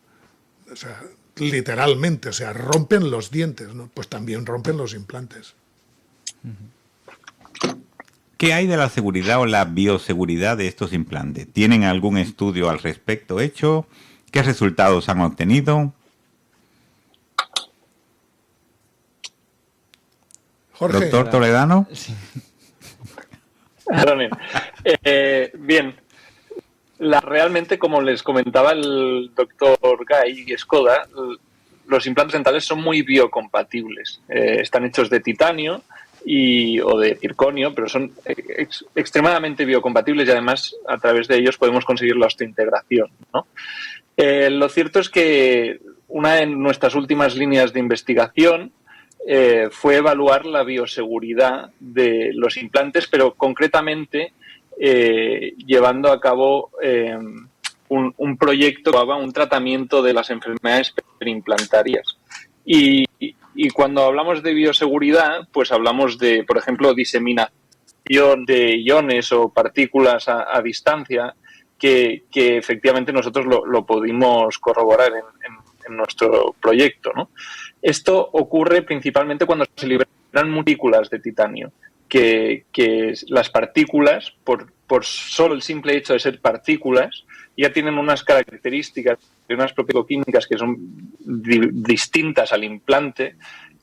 O sea, literalmente, o sea, rompen los dientes, ¿no? Pues también rompen los implantes. ¿Qué hay de la seguridad o la bioseguridad de estos implantes? ¿Tienen algún estudio al respecto hecho? ¿Qué resultados han obtenido? Jorge. Doctor Toledano. Sí. Bien, realmente, como les comentaba el doctor Guy Escoda, los implantes dentales son muy biocompatibles. Están hechos de titanio o de circonio, pero son extremadamente biocompatibles y además a través de ellos podemos conseguir la osteointegración, ¿no? Lo cierto es que una de nuestras últimas líneas de investigación fue evaluar la bioseguridad de los implantes, pero concretamente llevando a cabo un proyecto, un tratamiento de las enfermedades perimplantarias. Y cuando hablamos de bioseguridad, pues hablamos de, por ejemplo, diseminación de iones o partículas a distancia, que efectivamente nosotros lo pudimos corroborar en nuestro proyecto, ¿no? Esto ocurre principalmente cuando se liberan partículas de titanio, que las partículas, por solo el simple hecho de ser partículas, ya tienen unas características y unas propiedades químicas que son distintas al implante,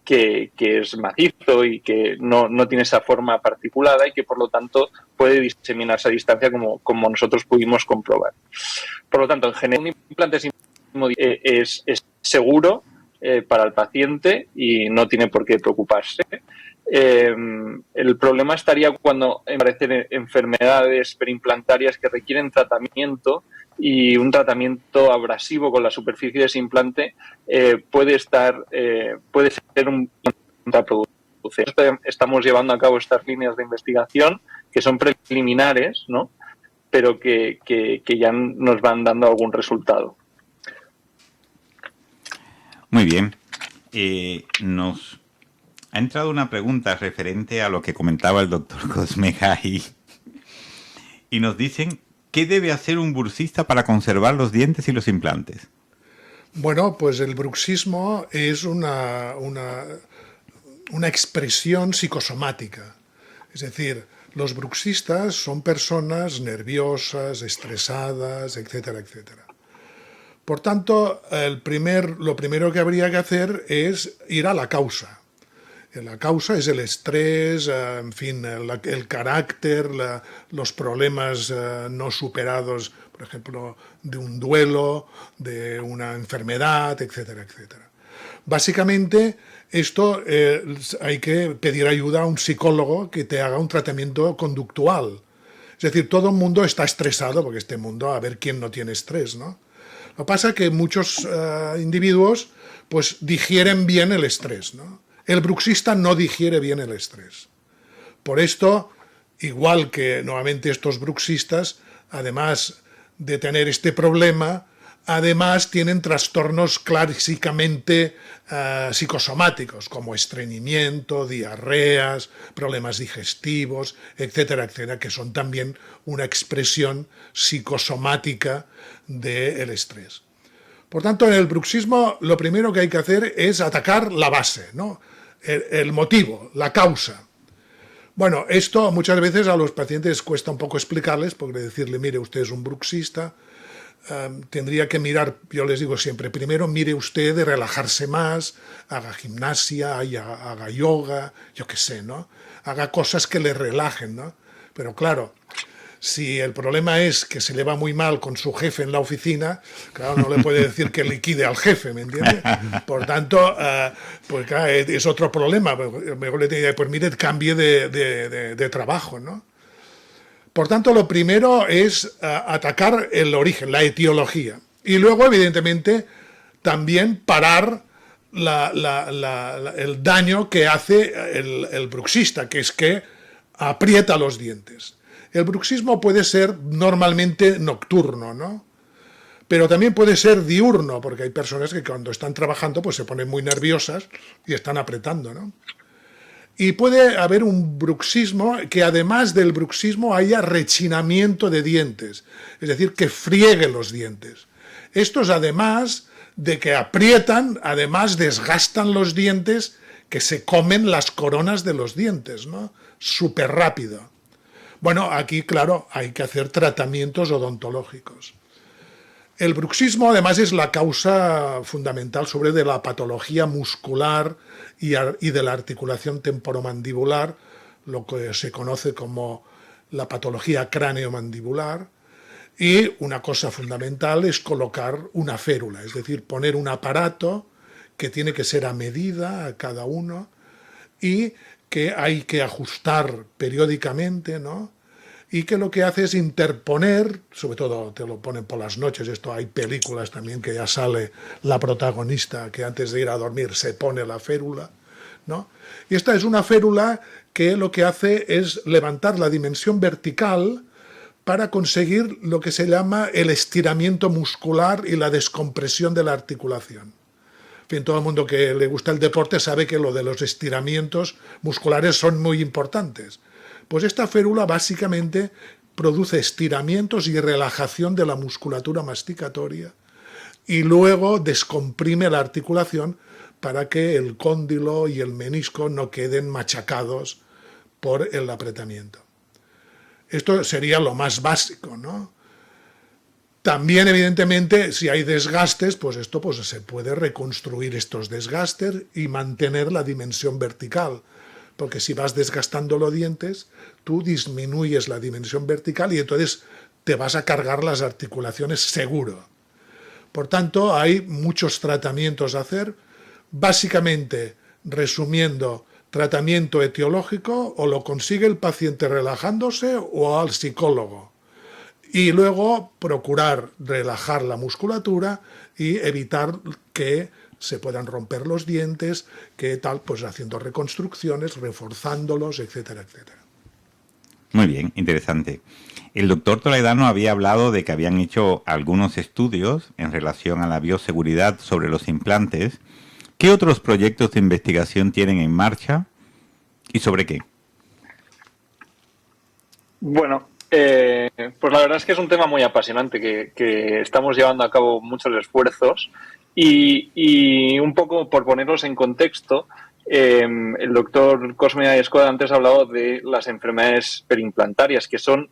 que es macizo y que no tiene esa forma particulada y que por lo tanto puede diseminarse a distancia como nosotros pudimos comprobar. Por lo tanto, en general, un implante es seguro para el paciente y no tiene por qué preocuparse. El problema estaría cuando aparecen enfermedades perimplantarias que requieren tratamiento, y un tratamiento abrasivo con la superficie de ese implante puede ser un contraproducente. Estamos llevando a cabo estas líneas de investigación que son preliminares, ¿no? Pero que ya nos van dando algún resultado. Muy bien. Nos ha entrado una pregunta referente a lo que comentaba el doctor Cosme-Gay y nos dicen: ¿qué debe hacer un bruxista para conservar los dientes y los implantes? Bueno, pues el bruxismo es una expresión psicosomática. Es decir, los bruxistas son personas nerviosas, estresadas, etcétera, etcétera. Por tanto, lo primero que habría que hacer es ir a la causa. La causa es el estrés, en fin, el carácter, los problemas no superados, por ejemplo, de un duelo, de una enfermedad, etcétera, etcétera. Básicamente, esto hay que pedir ayuda a un psicólogo que te haga un tratamiento conductual. Es decir, todo el mundo está estresado, porque este mundo, a ver quién no tiene estrés, ¿no? Lo que pasa es que muchos individuos pues digieren bien el estrés, ¿no? El bruxista no digiere bien el estrés. Por esto, igual que nuevamente estos bruxistas, además de tener este problema, además tienen trastornos clásicamente psicosomáticos, como estreñimiento, diarreas, problemas digestivos, etcétera, etcétera, que son también una expresión psicosomática del estrés. Por tanto, en el bruxismo lo primero que hay que hacer es atacar la base, ¿no? El motivo, la causa. Bueno, esto muchas veces a los pacientes cuesta un poco explicarles, porque decirle, mire, usted es un bruxista, tendría que mirar, yo les digo siempre, primero mire usted de relajarse más, haga gimnasia, haga yoga, yo qué sé, ¿no? Haga cosas que le relajen, ¿no? Pero claro, si el problema es que se le va muy mal con su jefe en la oficina, claro, no le puede decir que liquide al jefe, ¿me entiende? Por tanto, pues claro, es otro problema. Mejor le diría, pues mire, cambie de trabajo, ¿no? Por tanto, lo primero es atacar el origen, la etiología. Y luego, evidentemente, también parar el daño que hace el bruxista, que es que aprieta los dientes. El bruxismo puede ser normalmente nocturno, ¿no? Pero también puede ser diurno, porque hay personas que cuando están trabajando pues se ponen muy nerviosas y están apretando, ¿no? Y puede haber un bruxismo que además del bruxismo haya rechinamiento de dientes, es decir, que friegue los dientes. Estos además de que aprietan, además desgastan los dientes, que se comen las coronas de los dientes, ¿no? Súper rápido. Bueno, aquí, claro, hay que hacer tratamientos odontológicos. El bruxismo, además, es la causa fundamental de la patología muscular y de la articulación temporomandibular, lo que se conoce como la patología cráneo-mandibular. Y una cosa fundamental es colocar una férula, es decir, poner un aparato que tiene que ser a medida a cada uno y que hay que ajustar periódicamente, ¿no? Y que lo que hace es interponer, sobre todo te lo ponen por las noches, esto hay películas también que ya sale la protagonista que antes de ir a dormir se pone la férula, ¿no? Y esta es una férula que lo que hace es levantar la dimensión vertical para conseguir lo que se llama el estiramiento muscular y la descompresión de la articulación. En fin, todo el mundo que le gusta el deporte sabe que lo de los estiramientos musculares son muy importantes. Pues esta férula básicamente produce estiramientos y relajación de la musculatura masticatoria y luego descomprime la articulación para que el cóndilo y el menisco no queden machacados por el apretamiento. Esto sería lo más básico, ¿no? También, evidentemente, si hay desgastes, pues esto pues, se puede reconstruir estos desgastes y mantener la dimensión vertical. Porque si vas desgastando los dientes, tú disminuyes la dimensión vertical y entonces te vas a cargar las articulaciones seguro. Por tanto, hay muchos tratamientos a hacer. Básicamente, resumiendo, tratamiento etiológico o lo consigue el paciente relajándose o al psicólogo. Y luego procurar relajar la musculatura y evitar que se puedan romper los dientes, que tal, pues haciendo reconstrucciones, reforzándolos, etcétera, etcétera. Muy bien, interesante. El doctor Toledano había hablado de que habían hecho algunos estudios en relación a la bioseguridad sobre los implantes. ¿Qué otros proyectos de investigación tienen en marcha y sobre qué? Bueno, pues la verdad es que es un tema muy apasionante que estamos llevando a cabo muchos esfuerzos y un poco por ponerlos en contexto, el doctor Cosme Escoda antes ha hablado de las enfermedades perimplantarias, que son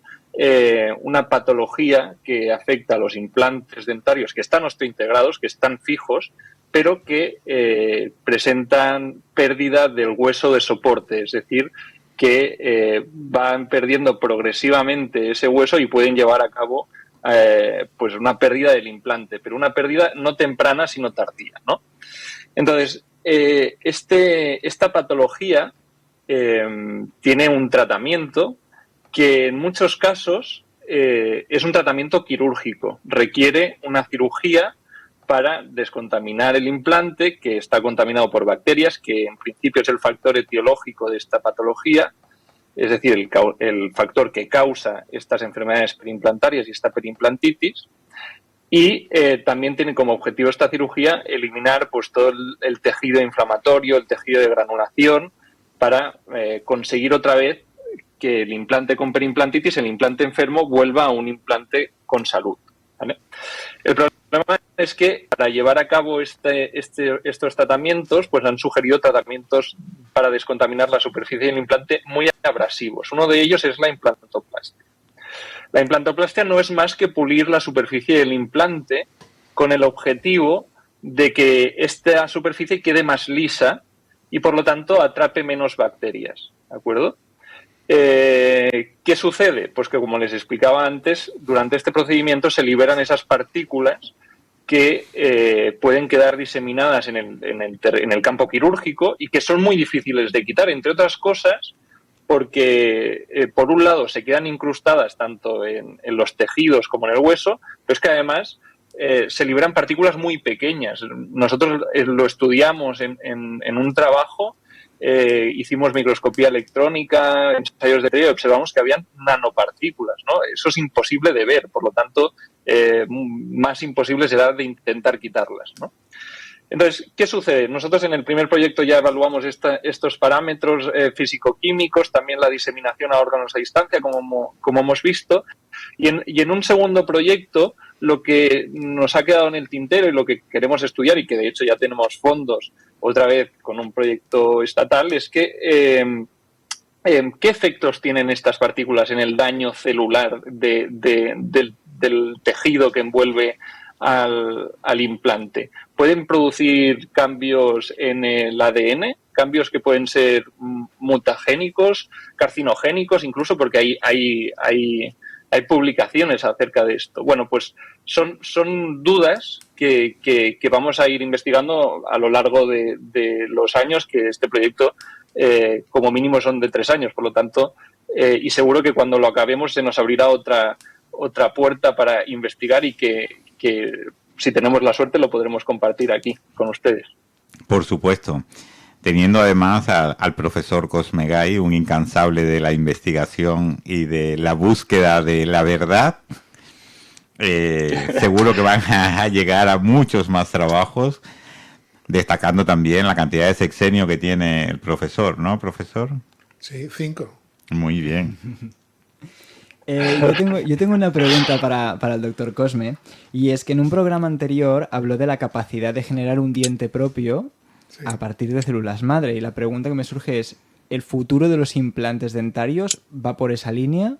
una patología que afecta a los implantes dentarios que están osteointegrados, que están fijos, pero que presentan pérdida del hueso de soporte, es decir, que van perdiendo progresivamente ese hueso y pueden llevar a cabo pues una pérdida del implante, pero una pérdida no temprana sino tardía, ¿no? Entonces, esta patología tiene un tratamiento que en muchos casos es un tratamiento quirúrgico, requiere una cirugía para descontaminar el implante que está contaminado por bacterias, que en principio es el factor etiológico de esta patología, es decir, el factor que causa estas enfermedades perimplantarias y esta perimplantitis. Y también tiene como objetivo esta cirugía eliminar pues todo el tejido inflamatorio, el tejido de granulación, para conseguir otra vez que el implante con perimplantitis, el implante enfermo, vuelva a un implante con salud, ¿vale? El problema problema es que para llevar a cabo estos tratamientos, pues han sugerido tratamientos para descontaminar la superficie del implante muy abrasivos. Uno de ellos es la implantoplastia. La implantoplastia no es más que pulir la superficie del implante con el objetivo de que esta superficie quede más lisa y, por lo tanto, atrape menos bacterias. ¿De acuerdo? ¿Qué sucede? Pues que, como les explicaba antes, durante este procedimiento se liberan esas partículas que pueden quedar diseminadas en el campo quirúrgico y que son muy difíciles de quitar, entre otras cosas, porque por un lado se quedan incrustadas tanto en los tejidos como en el hueso, pero es que además se liberan partículas muy pequeñas. Nosotros lo estudiamos en un trabajo, hicimos microscopía electrónica, ensayos de teoría y observamos que habían nanopartículas, ¿no? Eso es imposible de ver, por lo tanto, más imposible será de intentar quitarlas, ¿no? Entonces, ¿qué sucede? Nosotros en el primer proyecto ya evaluamos estos parámetros físico-químicos, también la diseminación a órganos a distancia, como hemos visto, y en un segundo proyecto lo que nos ha quedado en el tintero y lo que queremos estudiar, y que de hecho ya tenemos fondos otra vez con un proyecto estatal, es que ¿qué efectos tienen estas partículas en el daño celular del tejido que envuelve al implante? ¿Pueden producir cambios en el ADN? Cambios que pueden ser mutagénicos, carcinogénicos, incluso, porque hay publicaciones acerca de esto. Bueno, pues son dudas que vamos a ir investigando a lo largo de los años, que este proyecto como mínimo son de 3 años, por lo tanto, y seguro que cuando lo acabemos se nos abrirá otra puerta para investigar y que si tenemos la suerte lo podremos compartir aquí con ustedes. Por supuesto. Teniendo además al profesor Cosme Gay, un incansable de la investigación y de la búsqueda de la verdad, seguro que van a llegar a muchos más trabajos, destacando también la cantidad de sexenio que tiene el profesor, ¿no, profesor? Sí, 5. Muy bien. Yo tengo una pregunta para el doctor Cosme, y es que en un programa anterior habló de la capacidad de generar un diente propio a partir de células madre, y la pregunta que me surge es, ¿el futuro de los implantes dentarios va por esa línea?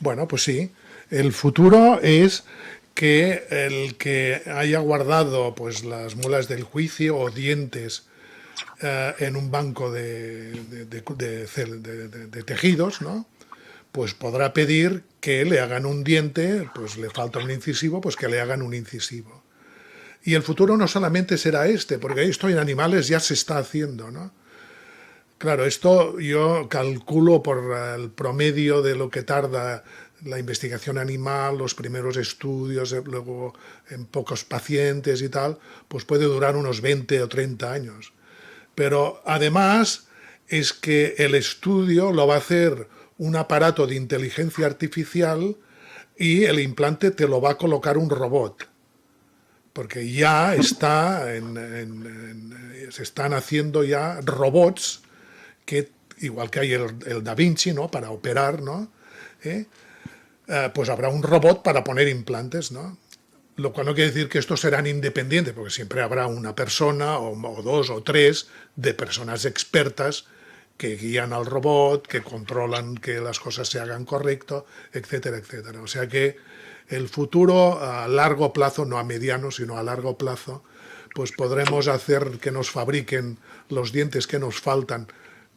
Bueno, pues sí. El futuro es que el que haya guardado pues las muelas del juicio o dientes en un banco de tejidos, ¿no?, pues podrá pedir que le hagan un diente, pues le falta un incisivo, pues que le hagan un incisivo. Y el futuro no solamente será porque esto en animales ya se está haciendo, ¿no? Claro, esto yo calculo por el promedio de lo que tarda la investigación animal, los primeros estudios, luego en pocos pacientes y tal, pues puede durar unos 20 o 30 años. Pero además es que el estudio lo va a hacer un aparato de inteligencia artificial y el implante te lo va a colocar un robot. Porque ya se están haciendo ya robots que, igual que hay el Da Vinci, ¿no?, para operar, ¿no?, pues habrá un robot para poner implantes, ¿no? Lo cual no quiere decir que estos serán independientes, porque siempre habrá una persona o 2 o 3 de personas expertas que guían al robot, que controlan que las cosas se hagan correcto, etcétera, etcétera. O sea que el futuro a largo plazo, no a mediano, sino a largo plazo, pues podremos hacer que nos fabriquen los dientes que nos faltan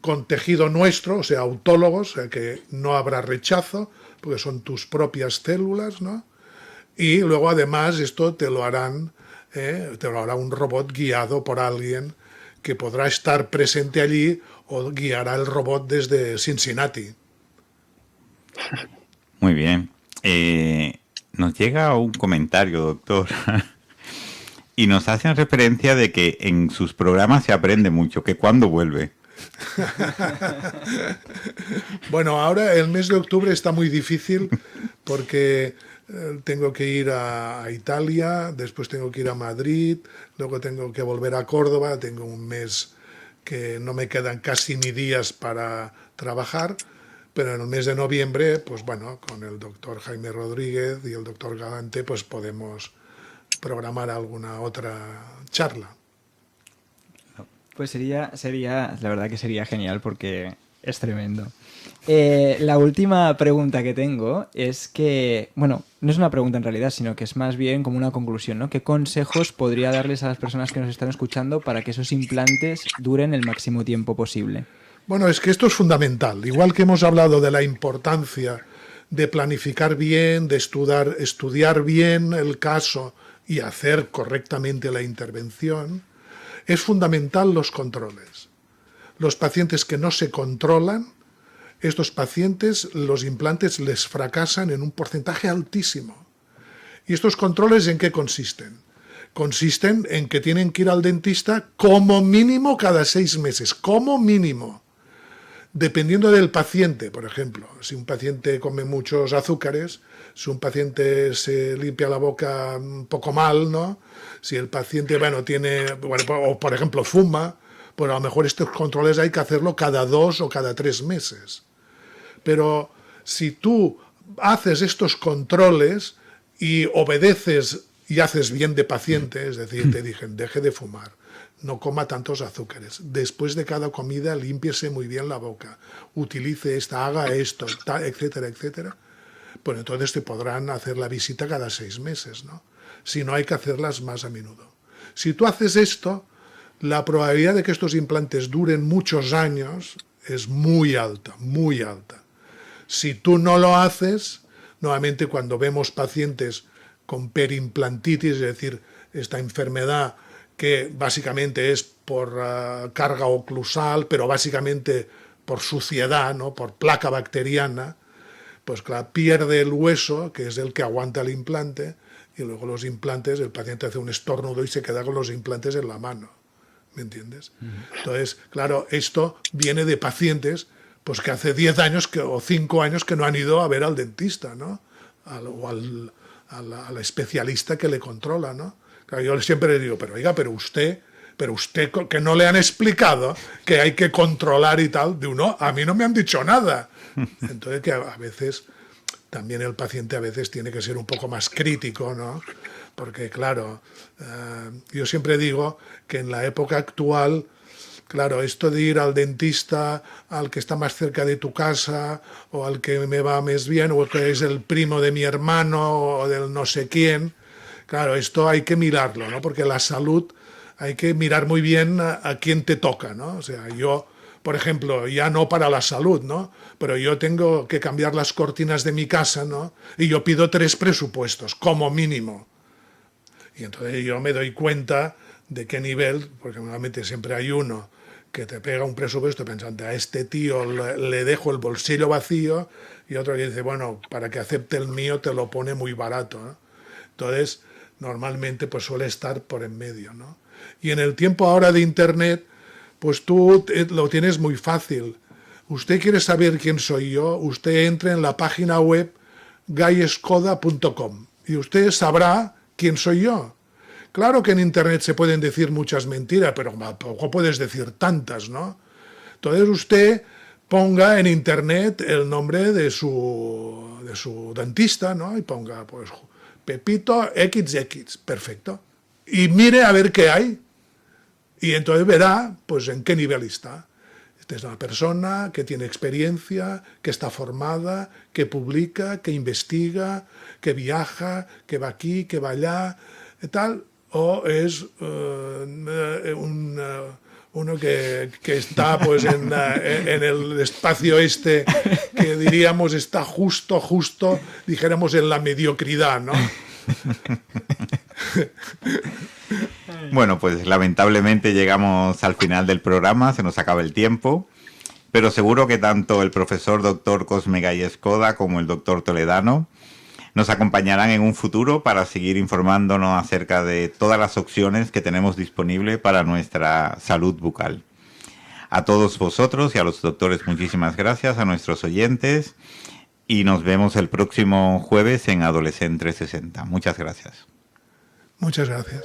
con tejido nuestro, o sea, autólogos, o sea que no habrá rechazo, porque son tus propias células, ¿no? Y luego además esto te lo hará un robot guiado por alguien que podrá estar presente allí o guiará el robot desde Cincinnati. Muy bien. Nos llega un comentario, doctor, y nos hacen referencia de que en sus programas se aprende mucho, que ¿cuándo vuelve? Bueno, ahora el mes de octubre está muy difícil porque tengo que ir a Italia, después tengo que ir a Madrid, luego tengo que volver a Córdoba, tengo un mes que no me quedan casi ni días para trabajar, pero en el mes de noviembre, pues bueno, con el doctor Jaime Rodríguez y el doctor Galante, pues podemos programar alguna otra charla. Pues sería, la verdad que sería genial porque es tremendo. La última pregunta que tengo es que, bueno, no es una pregunta en realidad, sino que es más bien como una conclusión, ¿no? ¿Qué consejos podría darles a las personas que nos están escuchando para que esos implantes duren el máximo tiempo posible? Bueno, es que esto es fundamental. Igual que hemos hablado de la importancia de planificar bien, de estudiar bien el caso y hacer correctamente la intervención, es fundamental los controles. Los pacientes que no se controlan, estos pacientes, los implantes les fracasan en un porcentaje altísimo. ¿Y estos controles en qué consisten? Consisten en que tienen que ir al dentista como mínimo cada 6 meses, como mínimo. Dependiendo del paciente, por ejemplo, si un paciente come muchos azúcares, si un paciente se limpia la boca un poco mal, ¿no? Si el paciente, o por ejemplo fuma, pues a lo mejor estos controles hay que hacerlo cada 2 o cada 3 meses. Pero si tú haces estos controles y obedeces y haces bien de paciente, es decir, te dicen, deje de fumar, no coma tantos azúcares, después de cada comida límpiese muy bien la boca, utilice haga esto, etcétera, etcétera, pues entonces te podrán hacer la visita cada 6 meses, ¿no? Si no, hay que hacerlas más a menudo. Si tú haces esto, la probabilidad de que estos implantes duren muchos años es muy alta, muy alta. Si tú no lo haces, nuevamente cuando vemos pacientes con perimplantitis, es decir, esta enfermedad que básicamente es por carga oclusal, pero básicamente por suciedad, ¿no? Por placa bacteriana, pues claro, pierde el hueso, que es el que aguanta el implante, y luego los implantes, el paciente hace un estornudo y se queda con los implantes en la mano. ¿Me entiendes? Entonces, claro, esto viene de pacientes pues que hace 10 años o 5 años que no han ido a ver al dentista, ¿no? Al especialista que le controla, ¿no? Claro, yo siempre le digo, pero usted que no le han explicado que hay que controlar y tal, de uno, a mí no me han dicho nada. Entonces, que a veces, también el paciente a veces tiene que ser un poco más crítico, ¿no? Porque, claro, yo siempre digo que en la época actual, claro, esto de ir al dentista, al que está más cerca de tu casa, o al que me va más bien, o que es el primo de mi hermano, o del no sé quién, claro, esto hay que mirarlo, ¿no? Porque la salud hay que mirar muy bien a quién te toca, ¿no? O sea, yo, por ejemplo, ya no para la salud, ¿no? Pero yo tengo que cambiar las cortinas de mi casa, ¿no? Y yo pido 3 presupuestos, como mínimo. Y entonces yo me doy cuenta de qué nivel, porque normalmente siempre hay uno que te pega un presupuesto pensando, a este tío le dejo el bolsillo vacío, y otro que dice, bueno, para que acepte el mío te lo pone muy barato, ¿no? Entonces, normalmente pues suele estar por en medio, ¿no? Y en el tiempo ahora de Internet, pues tú lo tienes muy fácil. Usted quiere saber quién soy yo, usted entre en la página web guyescoda.com y usted sabrá quién soy yo. Claro que en Internet se pueden decir muchas mentiras, pero tampoco puedes decir tantas, ¿no? Entonces usted ponga en Internet el nombre de su dentista, ¿no? Y ponga, pues, Pepito XX, perfecto. Y mire a ver qué hay. Y entonces verá, pues, en qué nivel está. Esta es una persona que tiene experiencia, que está formada, que publica, que investiga, que viaja, que va aquí, que va allá, y tal. O es uno que está pues en el espacio este que diríamos está justo, dijéramos en la mediocridad, ¿no? Bueno, pues lamentablemente llegamos al final del programa, se nos acaba el tiempo, pero seguro que tanto el profesor Dr. Cosme Gallescoda como el Dr. Toledano nos acompañarán en un futuro para seguir informándonos acerca de todas las opciones que tenemos disponibles para nuestra salud bucal. A todos vosotros y a los doctores, muchísimas gracias, a nuestros oyentes, y nos vemos el próximo jueves en Adolescent 360. Muchas gracias. Muchas gracias.